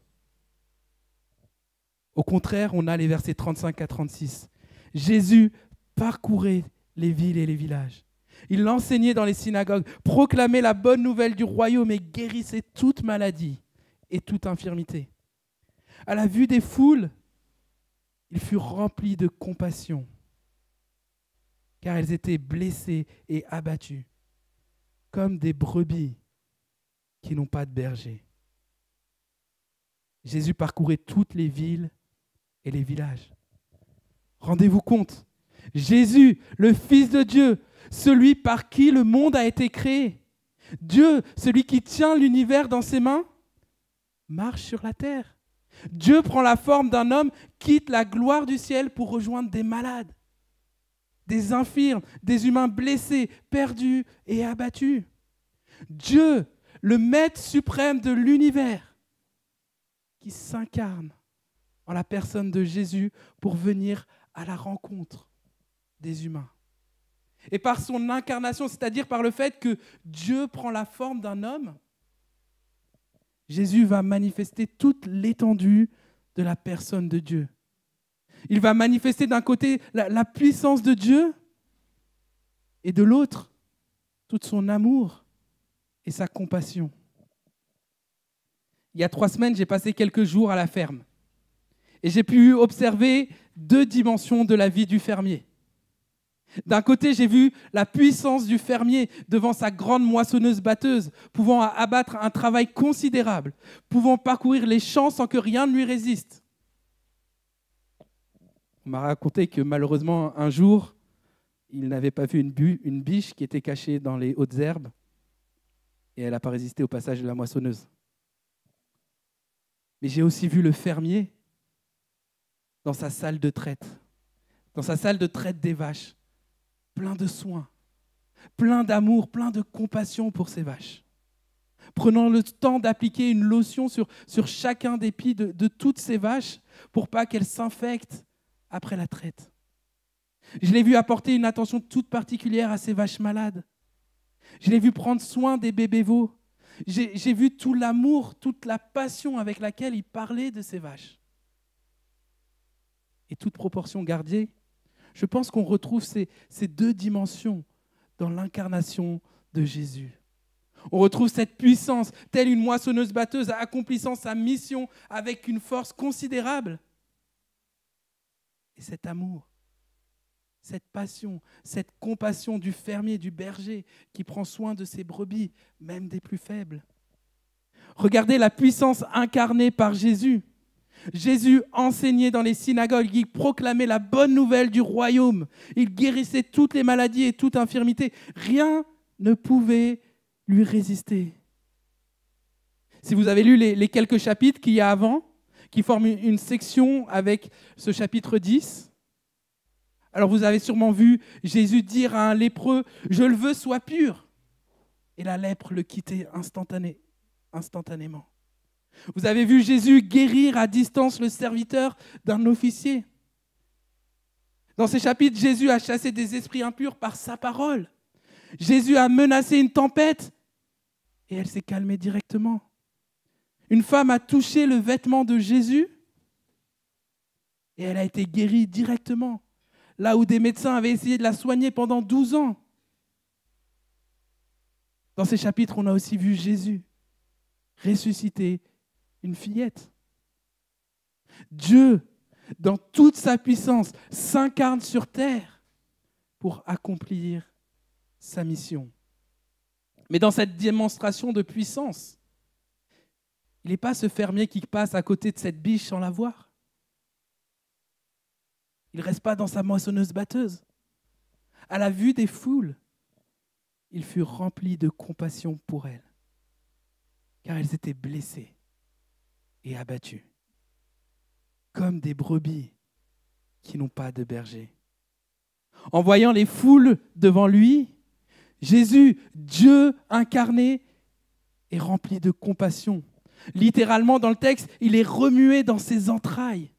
Speaker 5: Au contraire, on a les versets 35 à 36. Jésus parcourait les villes et les villages. Il enseignait dans les synagogues, proclamait la bonne nouvelle du royaume et guérissait toute maladie et toute infirmité. À la vue des foules, il fut rempli de compassion, car elles étaient blessées et abattues, comme des brebis qui n'ont pas de berger. Jésus parcourait toutes les villes et les villages. Rendez-vous compte, Jésus, le Fils de Dieu, celui par qui le monde a été créé, Dieu, celui qui tient l'univers dans ses mains, marche sur la terre. Dieu prend la forme d'un homme, quitte la gloire du ciel pour rejoindre des malades, des infirmes, des humains blessés, perdus et abattus. Dieu, le Maître suprême de l'univers, qui s'incarne en la personne de Jésus pour venir à la rencontre des humains. Et par son incarnation, c'est-à-dire par le fait que Dieu prend la forme d'un homme, Jésus va manifester toute l'étendue de la personne de Dieu. Il va manifester d'un côté la puissance de Dieu et de l'autre, tout son amour et sa compassion. Il y a 3 semaines, j'ai passé quelques jours à la ferme et j'ai pu observer 2 dimensions de la vie du fermier. D'un côté, j'ai vu la puissance du fermier devant sa grande moissonneuse-batteuse, pouvant abattre un travail considérable, pouvant parcourir les champs sans que rien ne lui résiste. On m'a raconté que malheureusement, un jour, il n'avait pas vu une biche qui était cachée dans les hautes herbes et elle n'a pas résisté au passage de la moissonneuse. Mais j'ai aussi vu le fermier dans sa salle de traite des vaches, plein de soins, plein d'amour, plein de compassion pour ses vaches, prenant le temps d'appliquer une lotion sur chacun des pieds de toutes ces vaches pour pas qu'elles s'infectent après la traite. Je l'ai vu apporter une attention toute particulière à ces vaches malades. Je l'ai vu prendre soin des bébés veaux. J'ai vu tout l'amour, toute la passion avec laquelle il parlait de ces vaches. Et toute proportion gardée, je pense qu'on retrouve ces 2 dimensions dans l'incarnation de Jésus. On retrouve cette puissance, telle une moissonneuse-batteuse, accomplissant sa mission avec une force considérable. Et cet amour, cette passion, cette compassion du fermier, du berger qui prend soin de ses brebis, même des plus faibles. Regardez la puissance incarnée par Jésus. Jésus enseignait dans les synagogues, il proclamait la bonne nouvelle du royaume. Il guérissait toutes les maladies et toute infirmité. Rien ne pouvait lui résister. Si vous avez lu les quelques chapitres qu'il y a avant, qui forment une section avec ce chapitre 10, alors vous avez sûrement vu Jésus dire à un lépreux « Je le veux, sois pur ». Et la lèpre le quittait instantanément. Vous avez vu Jésus guérir à distance le serviteur d'un officier. Dans ces chapitres, Jésus a chassé des esprits impurs par sa parole. Jésus a menacé une tempête et elle s'est calmée directement. Une femme a touché le vêtement de Jésus et elle a été guérie directement, là où des médecins avaient essayé de la soigner pendant 12 ans. Dans ces chapitres, on a aussi vu Jésus ressusciter une fillette. Dieu, dans toute sa puissance, s'incarne sur terre pour accomplir sa mission. Mais dans cette démonstration de puissance, il n'est pas ce fermier qui passe à côté de cette biche sans la voir. Il ne reste pas dans sa moissonneuse-batteuse. À la vue des foules, il fut rempli de compassion pour elles, car elles étaient blessées et abattues, comme des brebis qui n'ont pas de berger. En voyant les foules devant lui, Jésus, Dieu incarné, est rempli de compassion. Littéralement, dans le texte, il est remué dans ses entrailles.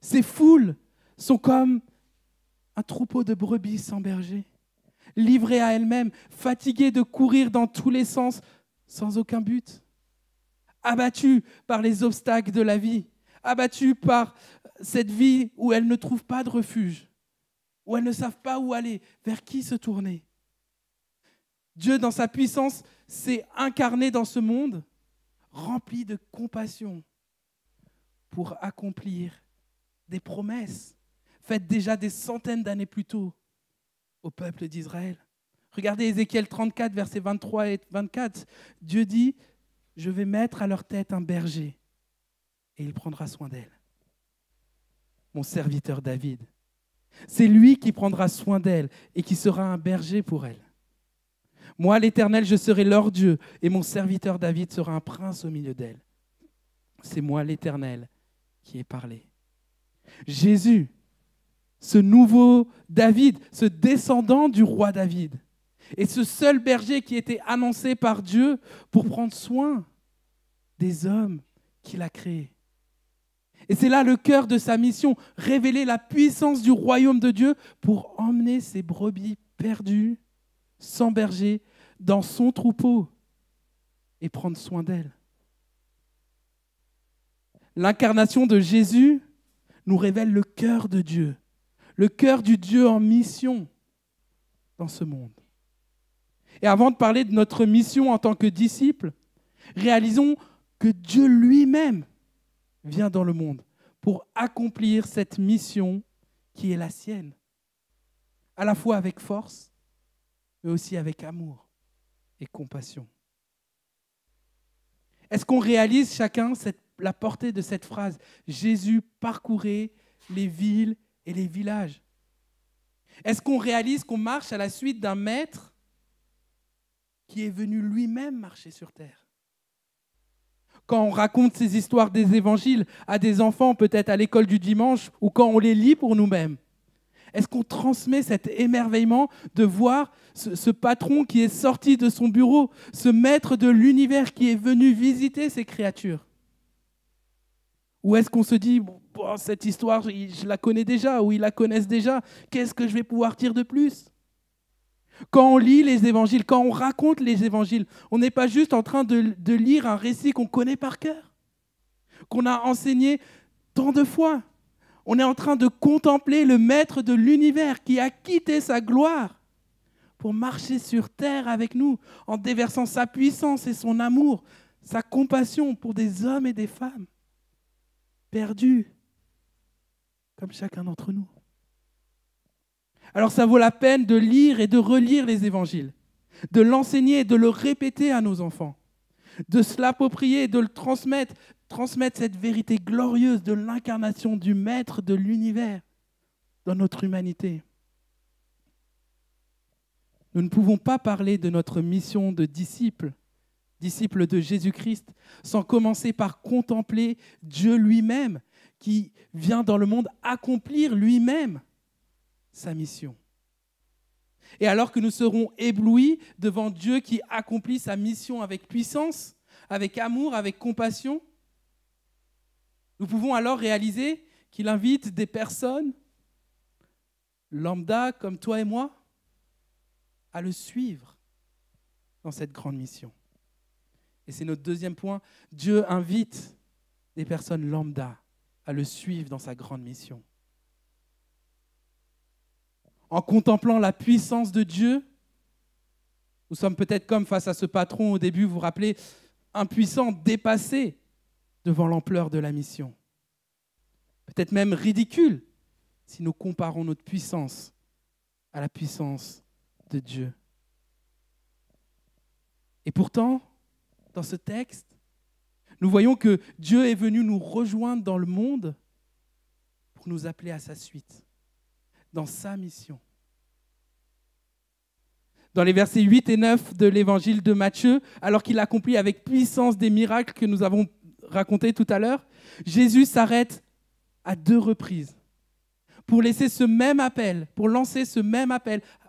Speaker 5: Ces foules sont comme un troupeau de brebis sans berger, livrées à elles-mêmes, fatiguées de courir dans tous les sens sans aucun but, abattues par les obstacles de la vie, abattues par cette vie où elles ne trouvent pas de refuge, où elles ne savent pas où aller, vers qui se tourner. Dieu, dans sa puissance, s'est incarné dans ce monde, rempli de compassion pour accomplir des promesses faites déjà des centaines d'années plus tôt au peuple d'Israël. Regardez Ézéchiel 34, versets 23 et 24. Dieu dit « Je vais mettre à leur tête un berger et il prendra soin d'elle. » Mon serviteur David. C'est lui qui prendra soin d'elle et qui sera un berger pour elle. Moi, l'Éternel, je serai leur Dieu et mon serviteur David sera un prince au milieu d'elle. C'est moi, l'Éternel, qui ai parlé. Jésus, ce nouveau David, ce descendant du roi David, est ce seul berger qui était annoncé par Dieu pour prendre soin des hommes qu'il a créés. Et c'est là le cœur de sa mission, révéler la puissance du royaume de Dieu pour emmener ses brebis perdues, sans berger, dans son troupeau et prendre soin d'elles. L'incarnation de Jésus nous révèle le cœur de Dieu, le cœur du Dieu en mission dans ce monde. Et avant de parler de notre mission en tant que disciples, réalisons que Dieu lui-même vient dans le monde pour accomplir cette mission qui est la sienne, à la fois avec force, mais aussi avec amour et compassion. Est-ce qu'on réalise chacun la portée de cette phrase ? Jésus parcourait les villes et les villages. Est-ce qu'on réalise qu'on marche à la suite d'un maître qui est venu lui-même marcher sur terre ? Quand on raconte ces histoires des évangiles à des enfants, peut-être à l'école du dimanche, ou quand on les lit pour nous-mêmes, est-ce qu'on transmet cet émerveillement de voir ce patron qui est sorti de son bureau, ce maître de l'univers qui est venu visiter ces créatures ? Ou est-ce qu'on se dit, bon, cette histoire, je la connais déjà, ou ils la connaissent déjà, qu'est-ce que je vais pouvoir dire de plus ? Quand on lit les évangiles, quand on raconte les évangiles, on n'est pas juste en train de lire un récit qu'on connaît par cœur, qu'on a enseigné tant de fois. On est en train de contempler le maître de l'univers qui a quitté sa gloire pour marcher sur terre avec nous, en déversant sa puissance et son amour, sa compassion pour des hommes et des femmes perdus, comme chacun d'entre nous. Alors ça vaut la peine de lire et de relire les évangiles, de l'enseigner et de le répéter à nos enfants, de se l'approprier et de le transmettre cette vérité glorieuse de l'incarnation du Maître de l'univers dans notre humanité. Nous ne pouvons pas parler de notre mission de disciples de Jésus-Christ, sans commencer par contempler Dieu lui-même, qui vient dans le monde accomplir lui-même sa mission. Et alors que nous serons éblouis devant Dieu qui accomplit sa mission avec puissance, avec amour, avec compassion, nous pouvons alors réaliser qu'il invite des personnes lambda comme toi et moi à le suivre dans cette grande mission. Et c'est notre deuxième point. Dieu invite des personnes lambda à le suivre dans sa grande mission. En contemplant la puissance de Dieu, nous sommes peut-être comme face à ce patron au début, vous vous rappelez, impuissant, dépassé devant l'ampleur de la mission. Peut-être même ridicule si nous comparons notre puissance à la puissance de Dieu. Et pourtant, dans ce texte, nous voyons que Dieu est venu nous rejoindre dans le monde pour nous appeler à sa suite, dans sa mission. Dans les versets 8 et 9 de l'évangile de Matthieu, alors qu'il accomplit avec puissance des miracles que nous avons racontés tout à l'heure, Jésus s'arrête à 2 reprises pour lancer ce même appel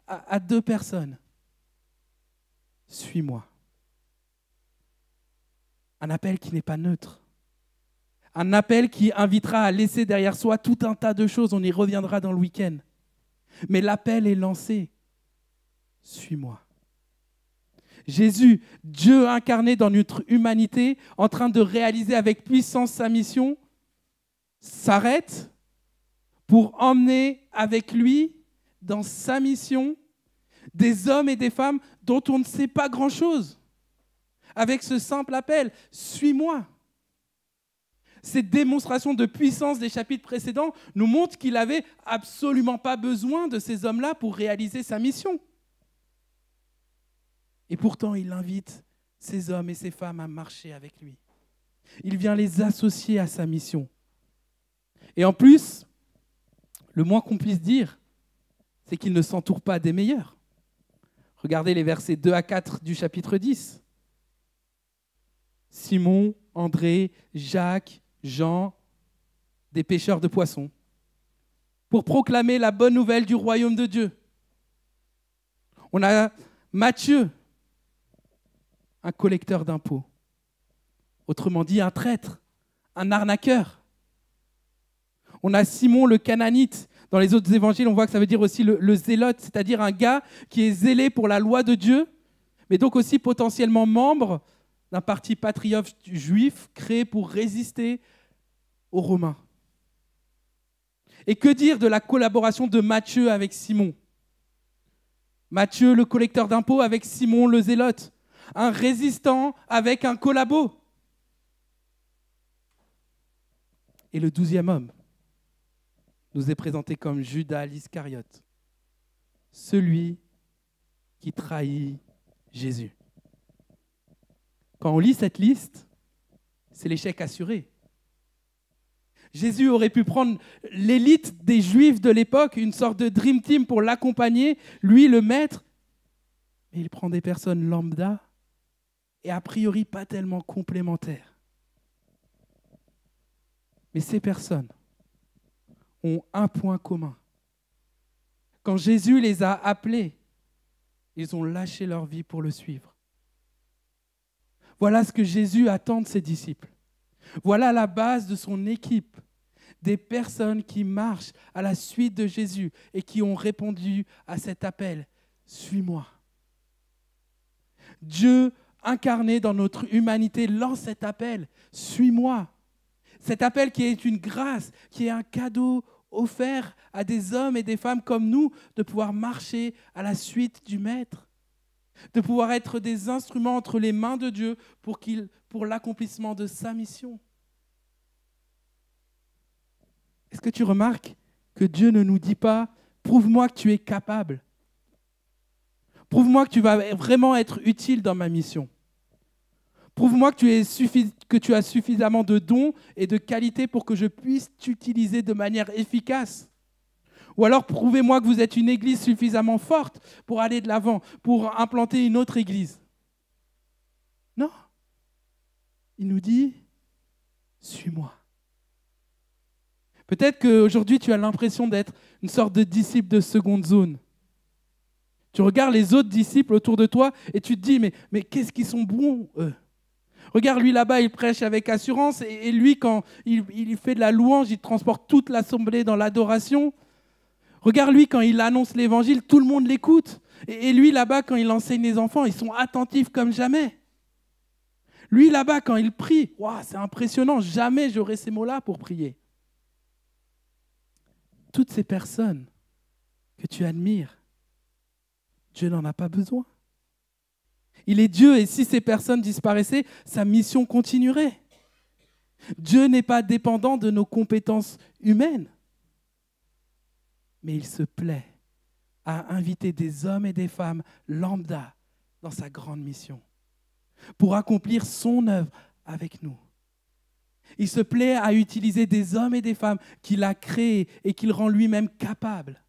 Speaker 5: à 2 personnes. Suis-moi. Un appel qui n'est pas neutre. Un appel qui invitera à laisser derrière soi tout un tas de choses. On y reviendra dans le week-end. Mais l'appel est lancé. Suis-moi. Jésus, Dieu incarné dans notre humanité, en train de réaliser avec puissance sa mission, s'arrête pour emmener avec lui dans sa mission des hommes et des femmes dont on ne sait pas grand-chose. Avec ce simple appel, suis-moi. Cette démonstration de puissance des chapitres précédents nous montre qu'il n'avait absolument pas besoin de ces hommes-là pour réaliser sa mission. Et pourtant, il invite ces hommes et ces femmes à marcher avec lui. Il vient les associer à sa mission. Et en plus, le moins qu'on puisse dire, c'est qu'il ne s'entoure pas des meilleurs. Regardez les versets 2 à 4 du chapitre 10. Simon, André, Jacques, Jean, des pêcheurs de poissons, pour proclamer la bonne nouvelle du royaume de Dieu. On a Matthieu, un collecteur d'impôts, autrement dit un traître, un arnaqueur. On a Simon le Cananite. Dans les autres évangiles, on voit que ça veut dire aussi le zélote, c'est-à-dire un gars qui est zélé pour la loi de Dieu, mais donc aussi potentiellement membre d'un parti patriote juif créé pour résister aux Romains. Et que dire de la collaboration de Matthieu avec Simon ? Matthieu, le collecteur d'impôts, avec Simon, le zélote. Un résistant avec un collabo. Et le 12e homme nous est présenté comme Judas l'Iscariote, celui qui trahit Jésus. Quand on lit cette liste, c'est l'échec assuré. Jésus aurait pu prendre l'élite des Juifs de l'époque, une sorte de dream team pour l'accompagner, lui le maître, mais il prend des personnes lambda et a priori pas tellement complémentaires. Mais ces personnes ont un point commun. Quand Jésus les a appelés, ils ont lâché leur vie pour le suivre. Voilà ce que Jésus attend de ses disciples. Voilà la base de son équipe, des personnes qui marchent à la suite de Jésus et qui ont répondu à cet appel. Suis-moi. Dieu incarné dans notre humanité lance cet appel. Suis-moi. Cet appel qui est une grâce, qui est un cadeau offert à des hommes et des femmes comme nous de pouvoir marcher à la suite du Maître, de pouvoir être des instruments entre les mains de Dieu pour l'accomplissement de sa mission. Est-ce que tu remarques que Dieu ne nous dit pas « Prouve-moi que tu es capable. Prouve-moi que tu vas vraiment être utile dans ma mission. Prouve-moi que tu as suffisamment de dons et de qualités pour que je puisse t'utiliser de manière efficace. Ou alors prouvez-moi que vous êtes une église suffisamment forte pour aller de l'avant, pour implanter une autre église. » Non. Il nous dit « Suis-moi. » Peut-être qu'aujourd'hui, tu as l'impression d'être une sorte de disciple de seconde zone. Tu regardes les autres disciples autour de toi et tu te dis, mais qu'est-ce qu'ils sont bons, eux. Regarde, lui là-bas, il prêche avec assurance et lui, quand il fait de la louange, il transporte toute l'assemblée dans l'adoration. Regarde, lui, quand il annonce l'évangile, tout le monde l'écoute. Et lui, là-bas, quand il enseigne les enfants, ils sont attentifs comme jamais. Lui, là-bas, quand il prie, wow, c'est impressionnant, jamais j'aurais ces mots-là pour prier. Toutes ces personnes que tu admires, Dieu n'en a pas besoin. Il est Dieu et si ces personnes disparaissaient, sa mission continuerait. Dieu n'est pas dépendant de nos compétences humaines, mais il se plaît à inviter des hommes et des femmes lambda dans sa grande mission pour accomplir son œuvre avec nous. Il se plaît à utiliser des hommes et des femmes qu'il a créés et qu'il rend lui-même capable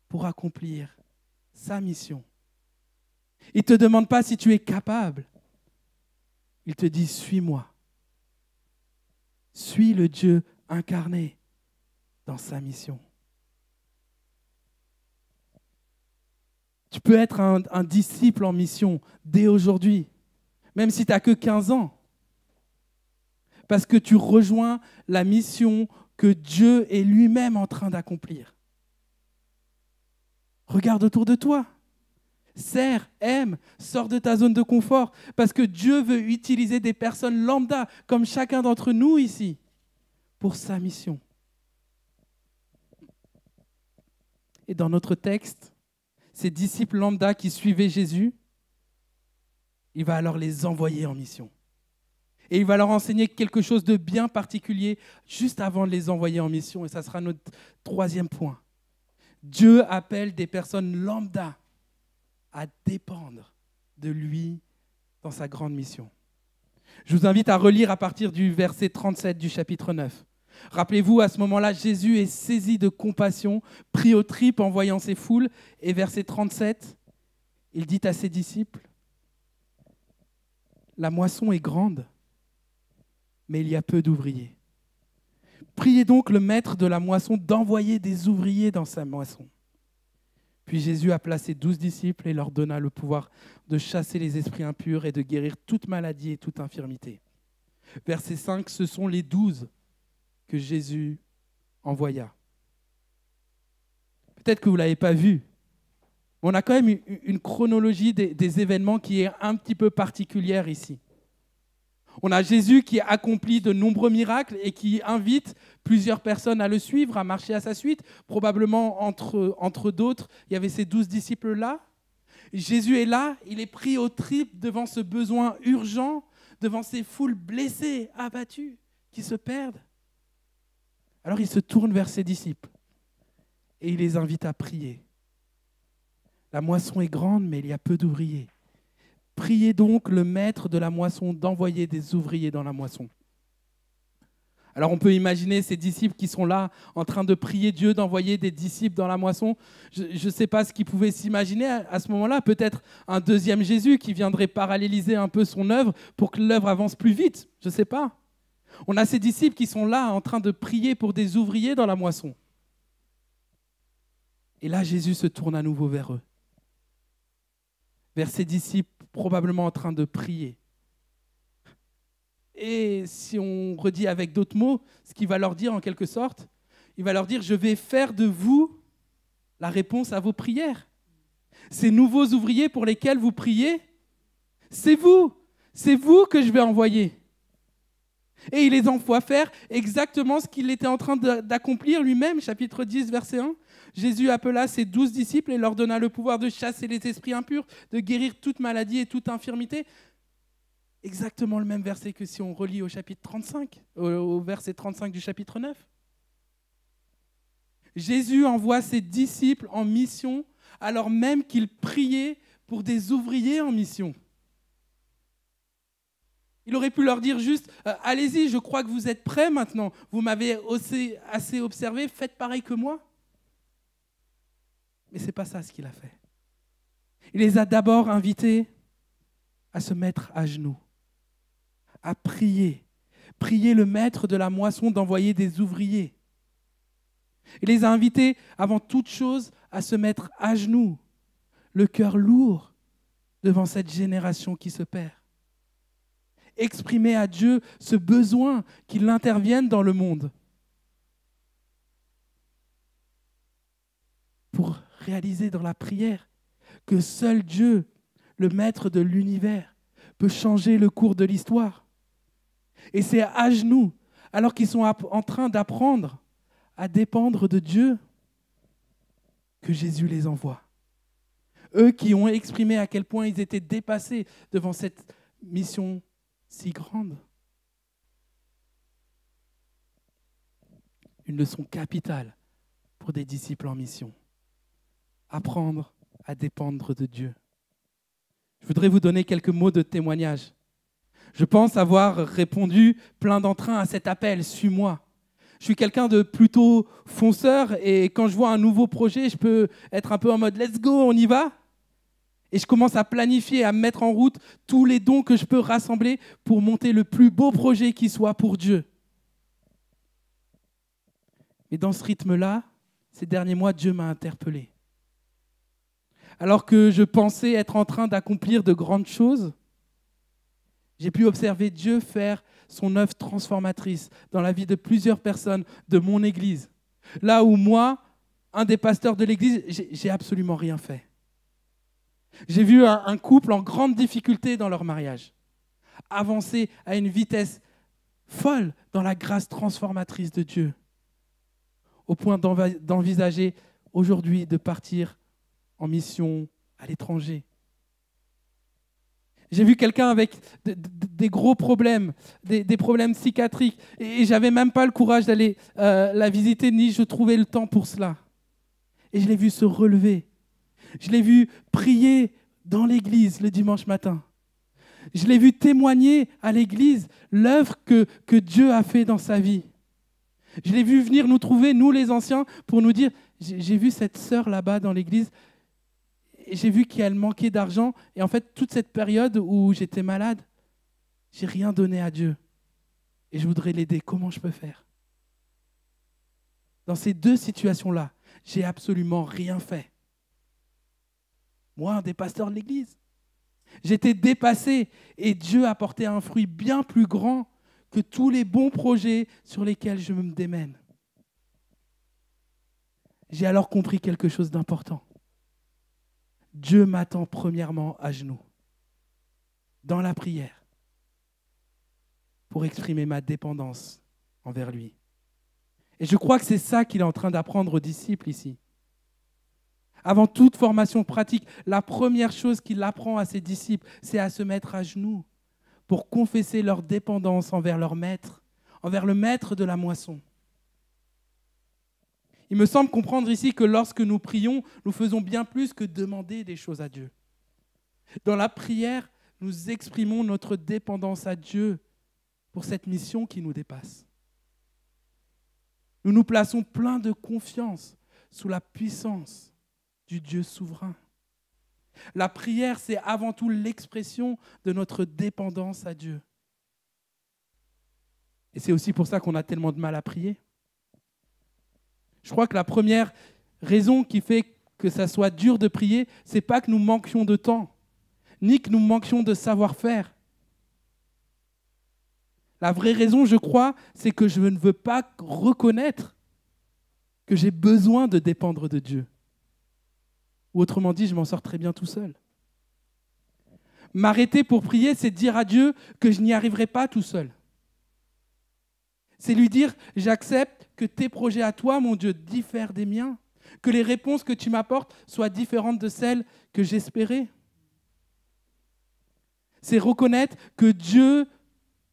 Speaker 5: pour accomplir sa mission. Il ne te demande pas si tu es capable. Il te dit, suis-moi. Suis le Dieu incarné dans sa mission. Tu peux être un disciple en mission dès aujourd'hui, même si tu n'as que 15 ans. Parce que tu rejoins la mission que Dieu est lui-même en train d'accomplir. Regarde autour de toi. Sers, aime, sors de ta zone de confort. Parce que Dieu veut utiliser des personnes lambda, comme chacun d'entre nous ici, pour sa mission. Et dans notre texte, ces disciples lambda qui suivaient Jésus, il va alors les envoyer en mission. Et il va leur enseigner quelque chose de bien particulier juste avant de les envoyer en mission. Et ça sera notre troisième point. Dieu appelle des personnes lambda à dépendre de lui dans sa grande mission. Je vous invite à relire à partir du verset 37 du chapitre 9. Rappelez-vous, à ce moment-là, Jésus est saisi de compassion, pris aux tripes en voyant ces foules. Et verset 37, il dit à ses disciples, « La moisson est grande, mais il y a peu d'ouvriers. Priez donc le maître de la moisson d'envoyer des ouvriers dans sa moisson. » Puis Jésus a placé 12 disciples et leur donna le pouvoir de chasser les esprits impurs et de guérir toute maladie et toute infirmité. Verset 5, ce sont les 12 que Jésus envoya. Peut-être que vous ne l'avez pas vu. On a quand même une chronologie des événements qui est un petit peu particulière ici. On a Jésus qui accomplit de nombreux miracles et qui invite plusieurs personnes à le suivre, à marcher à sa suite. Probablement, entre d'autres, il y avait ces 12 disciples-là. Jésus est là, il est pris aux tripes devant ce besoin urgent, devant ces foules blessées, abattues, qui se perdent. Alors il se tourne vers ses disciples et il les invite à prier. La moisson est grande, mais il y a peu d'ouvriers. Priez donc le maître de la moisson d'envoyer des ouvriers dans la moisson. Alors on peut imaginer ces disciples qui sont là en train de prier Dieu d'envoyer des disciples dans la moisson. Je ne sais pas ce qu'ils pouvaient s'imaginer à ce moment-là. Peut-être un deuxième Jésus qui viendrait paralléliser un peu son œuvre pour que l'œuvre avance plus vite. Je ne sais pas. On a ces disciples qui sont là en train de prier pour des ouvriers dans la moisson. Et là, Jésus se tourne à nouveau vers eux. Vers ses disciples probablement en train de prier. Et si on redit avec d'autres mots, ce qu'il va leur dire en quelque sorte, il va leur dire, je vais faire de vous la réponse à vos prières. Ces nouveaux ouvriers pour lesquels vous priez, c'est vous que je vais envoyer. Et il les envoie faire exactement ce qu'il était en train d'accomplir lui-même. Chapitre 10, verset 1. Jésus appela ses 12 disciples et leur donna le pouvoir de chasser les esprits impurs, de guérir toute maladie et toute infirmité. Exactement le même verset que si on relit au chapitre 35, au verset 35 du chapitre 9. Jésus envoie ses disciples en mission alors même qu'il priait pour des ouvriers en mission. Il aurait pu leur dire juste « Allez-y, je crois que vous êtes prêts maintenant. Vous m'avez assez observé, faites pareil que moi. » Mais ce n'est pas ça ce qu'il a fait. Il les a d'abord invités à se mettre à genoux, à prier le maître de la moisson d'envoyer des ouvriers. Il les a invités avant toute chose à se mettre à genoux, le cœur lourd devant cette génération qui se perd. Exprimer à Dieu ce besoin qu'il intervienne dans le monde pour réaliser dans la prière que seul Dieu, le maître de l'univers, peut changer le cours de l'histoire. Et c'est à genoux, alors qu'ils sont en train d'apprendre à dépendre de Dieu, que Jésus les envoie. Eux qui ont exprimé à quel point ils étaient dépassés devant cette mission si grande. Une leçon capitale pour des disciples en mission. Apprendre à dépendre de Dieu. Je voudrais vous donner quelques mots de témoignage. Je pense avoir répondu plein d'entrain à cet appel, suis-moi. Je suis quelqu'un de plutôt fonceur et quand je vois un nouveau projet, je peux être un peu en mode « let's go, on y va ». Et je commence à planifier, à mettre en route tous les dons que je peux rassembler pour monter le plus beau projet qui soit pour Dieu. Mais dans ce rythme-là, ces derniers mois, Dieu m'a interpellé. Alors que je pensais être en train d'accomplir de grandes choses, j'ai pu observer Dieu faire son œuvre transformatrice dans la vie de plusieurs personnes de mon église. Là où moi, un des pasteurs de l'église, j'ai absolument rien fait. J'ai vu un couple en grande difficulté dans leur mariage, avancer à une vitesse folle dans la grâce transformatrice de Dieu, au point d'envisager aujourd'hui de partir en mission à l'étranger. J'ai vu quelqu'un avec des gros problèmes, des problèmes psychiatriques, et je n'avais même pas le courage d'aller la visiter, ni je trouvais le temps pour cela. Et je l'ai vu se relever. Je l'ai vu prier dans l'église le dimanche matin. Je l'ai vu témoigner à l'église l'œuvre que Dieu a fait dans sa vie. Je l'ai vu venir nous trouver, nous les anciens, pour nous dire « J'ai vu cette sœur là-bas dans l'église, et j'ai vu qu'elle manquait d'argent. Et en fait, toute cette période où j'étais malade, j'ai rien donné à Dieu. Et je voudrais l'aider. Comment je peux faire ?» Dans ces deux situations-là, j'ai absolument rien fait. Moi, un des pasteurs de l'église. J'étais dépassé et Dieu a porté un fruit bien plus grand que tous les bons projets sur lesquels je me démène. J'ai alors compris quelque chose d'important. Dieu m'attend premièrement à genoux, dans la prière, pour exprimer ma dépendance envers lui. Et je crois que c'est ça qu'il est en train d'apprendre aux disciples ici. Avant toute formation pratique, la première chose qu'il apprend à ses disciples, c'est à se mettre à genoux pour confesser leur dépendance envers leur maître, envers le maître de la moisson. Il me semble comprendre ici que lorsque nous prions, nous faisons bien plus que demander des choses à Dieu. Dans la prière, nous exprimons notre dépendance à Dieu pour cette mission qui nous dépasse. Nous nous plaçons pleins de confiance sous la puissance du Dieu souverain. La prière, c'est avant tout l'expression de notre dépendance à Dieu. Et c'est aussi pour ça qu'on a tellement de mal à prier. Je crois que la première raison qui fait que ça soit dur de prier, c'est pas que nous manquions de temps, ni que nous manquions de savoir-faire. La vraie raison, je crois, c'est que je ne veux pas reconnaître que j'ai besoin de dépendre de Dieu. Ou autrement dit, je m'en sors très bien tout seul. M'arrêter pour prier, c'est dire à Dieu que je n'y arriverai pas tout seul. C'est lui dire, j'accepte que tes projets à toi, mon Dieu, diffèrent des miens, que les réponses que tu m'apportes soient différentes de celles que j'espérais. C'est reconnaître que Dieu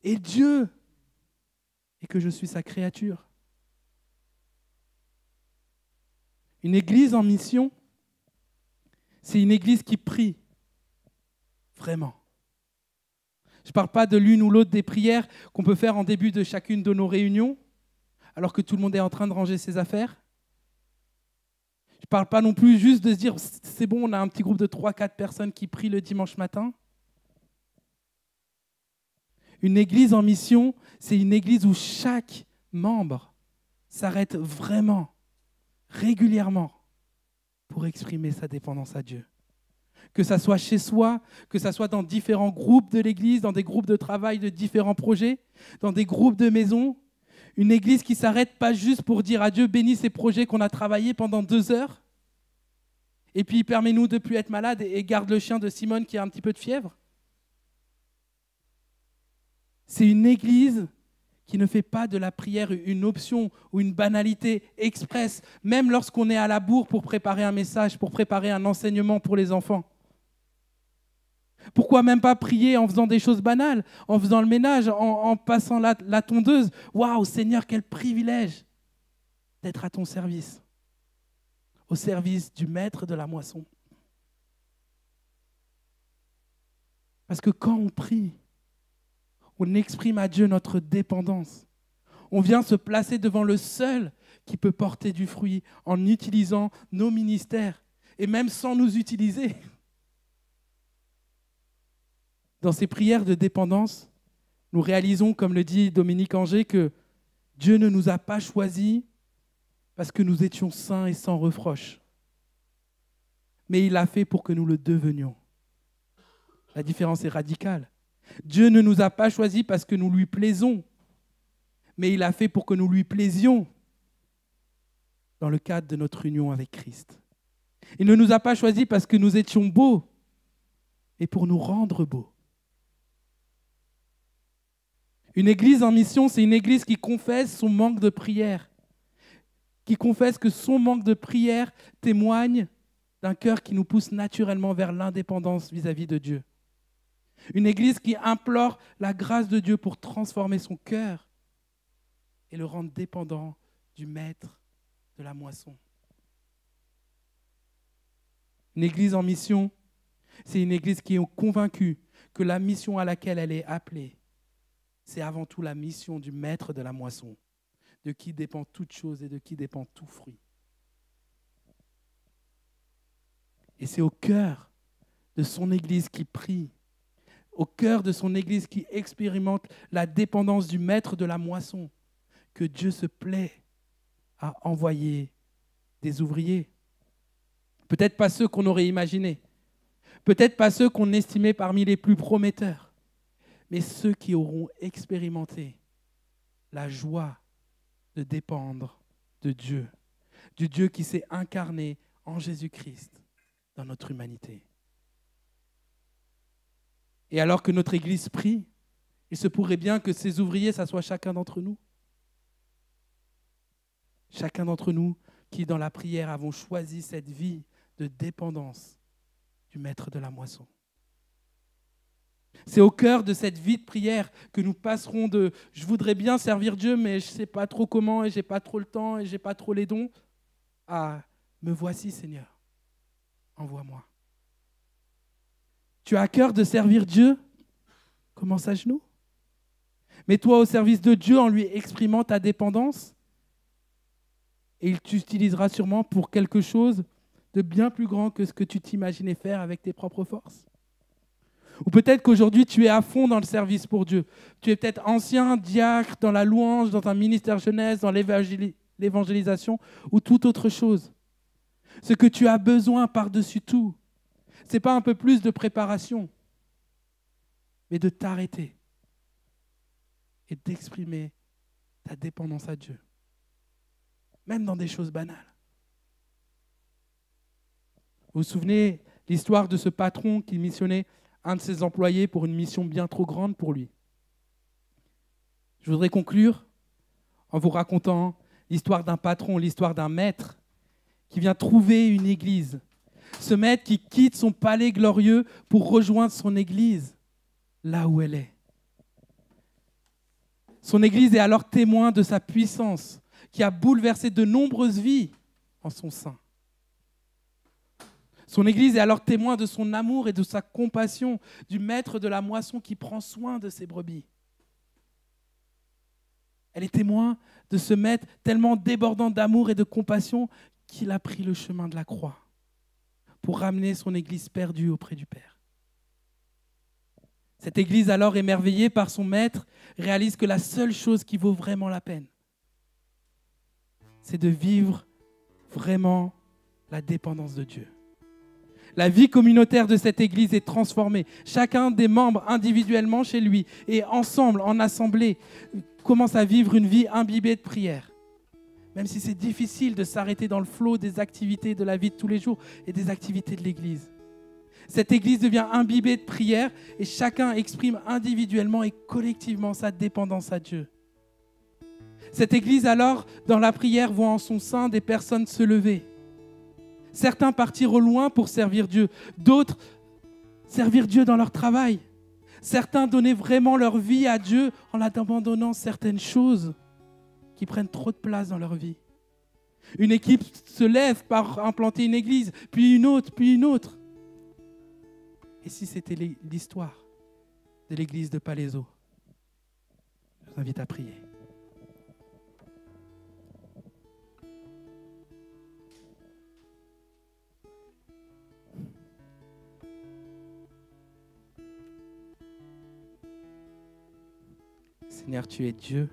Speaker 5: est Dieu et que je suis sa créature. Une église en mission, c'est une église qui prie, vraiment. Je ne parle pas de l'une ou l'autre des prières qu'on peut faire en début de chacune de nos réunions, alors que tout le monde est en train de ranger ses affaires. Je ne parle pas non plus juste de se dire, c'est bon, on a un petit groupe de 3-4 personnes qui prient le dimanche matin. Une église en mission, c'est une église où chaque membre s'arrête vraiment, régulièrement, pour exprimer sa dépendance à Dieu. Que ça soit chez soi, que ça soit dans différents groupes de l'église, dans des groupes de travail de différents projets, dans des groupes de maisons. Une église qui ne s'arrête pas juste pour dire à Dieu, bénis ces projets qu'on a travaillés pendant 2 heures, et puis permets-nous de ne plus être malade et garde le chien de Simone qui a un petit peu de fièvre. C'est une église qui ne fait pas de la prière une option ou une banalité express, même lorsqu'on est à la bourre pour préparer un message, pour préparer un enseignement pour les enfants. Pourquoi même pas prier en faisant des choses banales, en faisant le ménage, en passant la tondeuse? Waouh, Seigneur, quel privilège d'être à ton service, au service du maître de la moisson. Parce que quand on prie, on exprime à Dieu notre dépendance. On vient se placer devant le seul qui peut porter du fruit en utilisant nos ministères et même sans nous utiliser. Dans ces prières de dépendance, nous réalisons, comme le dit Dominique Angers, que Dieu ne nous a pas choisis parce que nous étions saints et sans reproche, mais il l'a fait pour que nous le devenions. La différence est radicale. Dieu ne nous a pas choisis parce que nous lui plaisons, mais il l'a fait pour que nous lui plaisions dans le cadre de notre union avec Christ. Il ne nous a pas choisis parce que nous étions beaux, mais pour nous rendre beaux. Une église en mission, c'est une église qui confesse son manque de prière, qui confesse que son manque de prière témoigne d'un cœur qui nous pousse naturellement vers l'indépendance vis-à-vis de Dieu. Une église qui implore la grâce de Dieu pour transformer son cœur et le rendre dépendant du maître de la moisson. Une église en mission, c'est une église qui est convaincue que la mission à laquelle elle est appelée, c'est avant tout la mission du maître de la moisson, de qui dépend toute chose et de qui dépend tout fruit. Et c'est au cœur de son église qui prie, au cœur de son église qui expérimente la dépendance du maître de la moisson, que Dieu se plaît à envoyer des ouvriers. Peut-être pas ceux qu'on aurait imaginés, peut-être pas ceux qu'on estimait parmi les plus prometteurs, mais ceux qui auront expérimenté la joie de dépendre de Dieu, du Dieu qui s'est incarné en Jésus-Christ dans notre humanité. Et alors que notre Église prie, il se pourrait bien que ces ouvriers, ça soit chacun d'entre nous. Chacun d'entre nous qui, dans la prière, avons choisi cette vie de dépendance du maître de la moisson. C'est au cœur de cette vie de prière que nous passerons de « je voudrais bien servir Dieu, mais je ne sais pas trop comment, et je n'ai pas trop le temps, et je n'ai pas trop les dons » à « me voici Seigneur, envoie-moi ». Tu as à cœur de servir Dieu? Commence à genoux. Mets-toi au service de Dieu en lui exprimant ta dépendance et il t'utilisera sûrement pour quelque chose de bien plus grand que ce que tu t'imaginais faire avec tes propres forces. Ou peut-être qu'aujourd'hui, tu es à fond dans le service pour Dieu. Tu es peut-être ancien diacre dans la louange, dans un ministère jeunesse, dans l'évangélisation ou toute autre chose. Ce que tu as besoin par-dessus tout, ce n'est pas un peu plus de préparation, mais de t'arrêter et d'exprimer ta dépendance à Dieu, même dans des choses banales. Vous vous souvenez l'histoire de ce patron qui missionnait un de ses employés pour une mission bien trop grande pour lui. Je voudrais conclure en vous racontant l'histoire d'un patron, l'histoire d'un maître qui vient trouver une église. Ce maître qui quitte son palais glorieux pour rejoindre son église là où elle est. Son église est alors témoin de sa puissance qui a bouleversé de nombreuses vies en son sein. Son église est alors témoin de son amour et de sa compassion, du maître de la moisson qui prend soin de ses brebis. Elle est témoin de ce maître tellement débordant d'amour et de compassion qu'il a pris le chemin de la croix pour ramener son église perdue auprès du Père. Cette église, alors émerveillée par son maître, réalise que la seule chose qui vaut vraiment la peine, c'est de vivre vraiment la dépendance de Dieu. La vie communautaire de cette église est transformée. Chacun des membres individuellement chez lui et ensemble, en assemblée, commence à vivre une vie imbibée de prière. Même si c'est difficile de s'arrêter dans le flot des activités de la vie de tous les jours et des activités de l'église. Cette église devient imbibée de prière et chacun exprime individuellement et collectivement sa dépendance à Dieu. Cette église alors, dans la prière, voit en son sein des personnes se lever. Certains partir au loin pour servir Dieu, d'autres servir Dieu dans leur travail. Certains donner vraiment leur vie à Dieu en abandonnant certaines choses qui prennent trop de place dans leur vie. Une équipe se lève par implanter une église, puis une autre, puis une autre. Et si c'était l'histoire de l'église de Palaiseau, je vous invite à prier. Seigneur, tu es Dieu.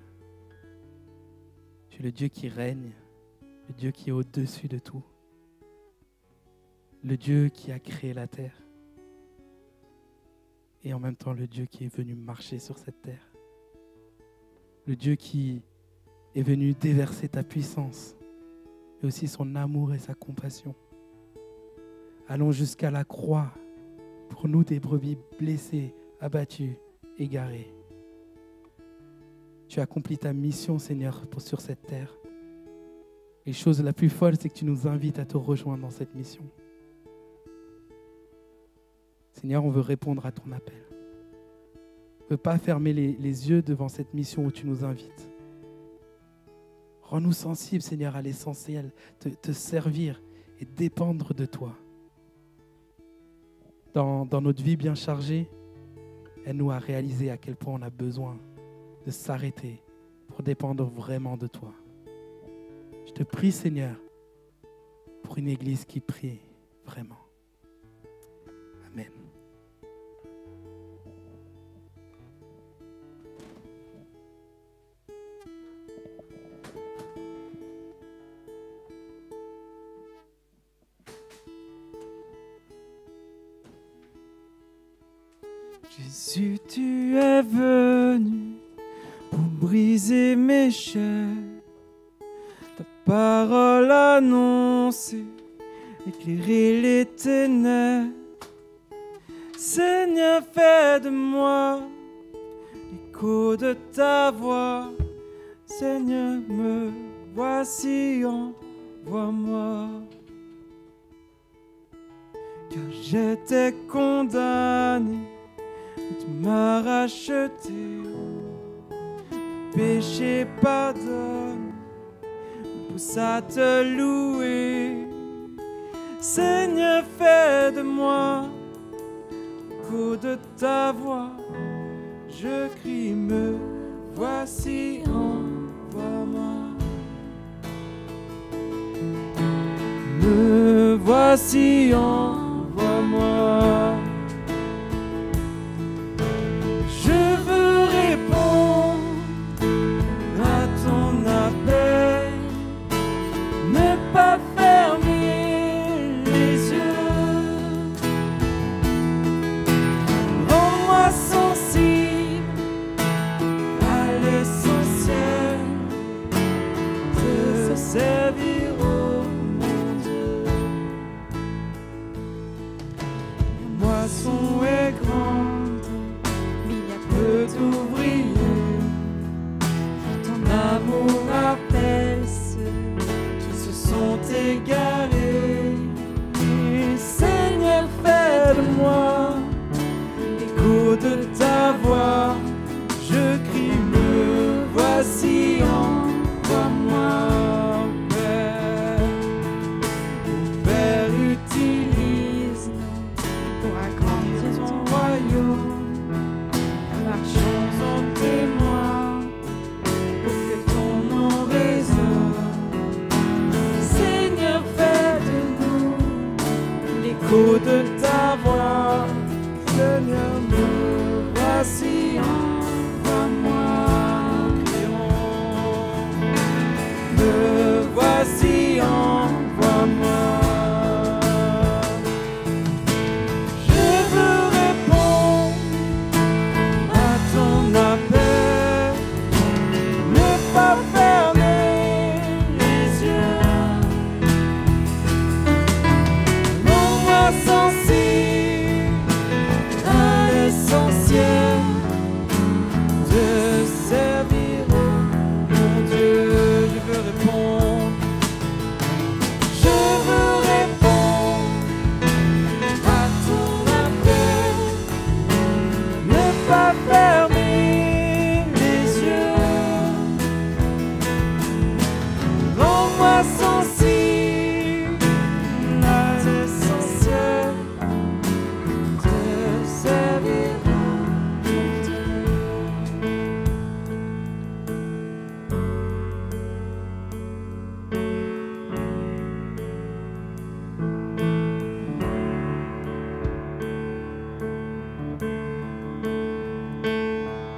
Speaker 5: Tu es le Dieu qui règne, le Dieu qui est au-dessus de tout, le Dieu qui a créé la terre et en même temps le Dieu qui est venu marcher sur cette terre, le Dieu qui est venu déverser ta puissance et aussi son amour et sa compassion. Allons jusqu'à la croix pour nous des brebis blessées, abattues, égarées. Tu accomplis ta mission, Seigneur, sur cette terre. Et chose la plus folle, c'est que tu nous invites à te rejoindre dans cette mission. Seigneur, on veut répondre à ton appel. On ne veut pas fermer les yeux devant cette mission où tu nous invites. Rends-nous sensibles, Seigneur, à l'essentiel, te servir et dépendre de toi. Dans notre vie bien chargée, aide-nous à réaliser à quel point on a besoin de s'arrêter pour dépendre vraiment de toi. Je te prie, Seigneur, pour une église qui prie vraiment. Amen.
Speaker 2: Jésus, tu es venu pour briser mes chaînes, ta parole annoncée, éclairer les ténèbres. Seigneur, fais de moi l'écho de ta voix. Seigneur, me voici, envoie-moi. Car j'étais condamné, tu m'as racheté. Péché pardonne, me pousse à te louer. Seigneur, fais de moi l'écho de ta voix. Je crie, me voici, envoie-moi. Me voici, envoie-moi.
Speaker 3: l'écho de ta voix. Seigneur, me voici, envoie-moi. Me voici, envoie-moi. Je veux répondre à ton appel, ne pas fermer les yeux. Rends-moi sensible à l'essentiel de servir mon Dieu. Je veux répondre, je veux répondre à ton appel, ne pas fermer les yeux. Rends-moi sensible à l'essentiel de servir mon Dieu.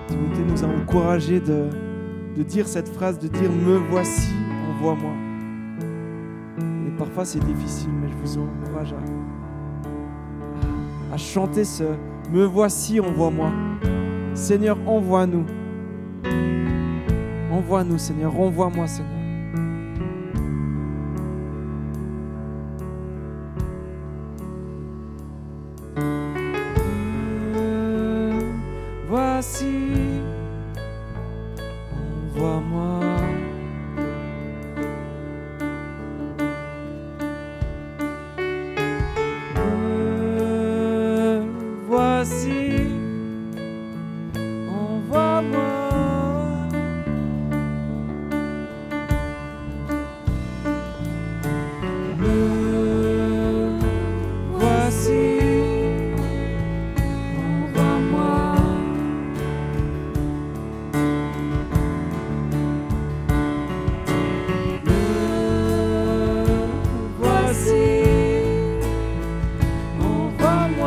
Speaker 3: Timothée nous a encouragé de dire cette phrase, de dire me voici, envoie-moi. Et parfois c'est difficile, mais je vous encourage à chanter ce me voici, envoie-moi. Seigneur, envoie-nous. Envoie-nous, Seigneur, envoie-moi, Seigneur. Voici, envoie-moi. Voici, envoie-moi. Voici, envoie-moi.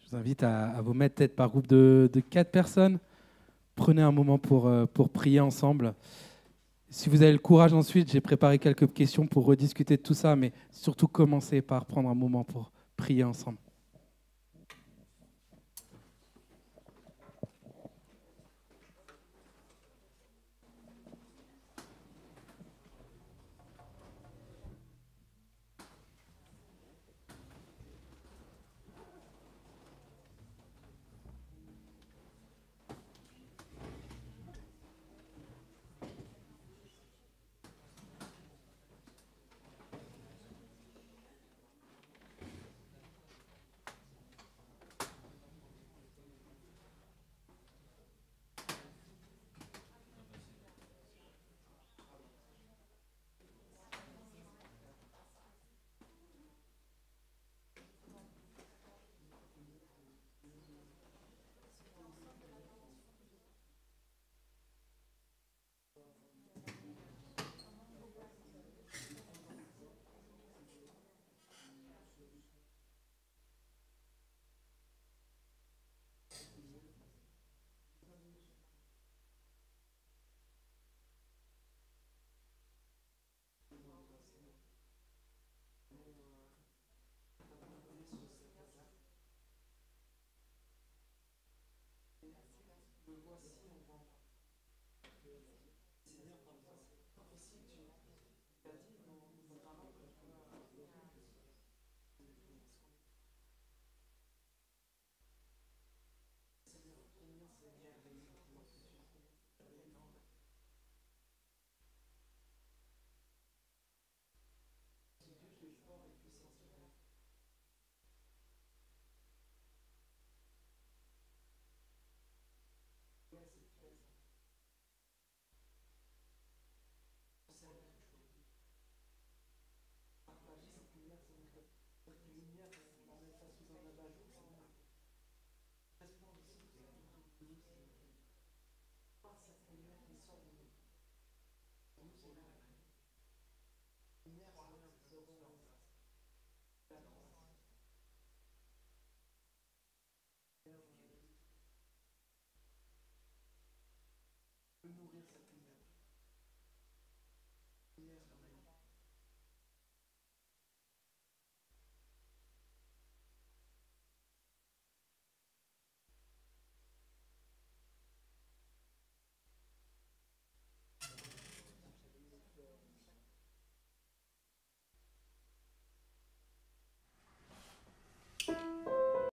Speaker 5: Je vous invite à vous mettre peut-être par groupe de 4 personnes. Prenez un moment pour prier ensemble. Si vous avez le courage ensuite, j'ai préparé quelques questions pour rediscuter de tout ça, mais surtout commencez par prendre un moment pour prier ensemble.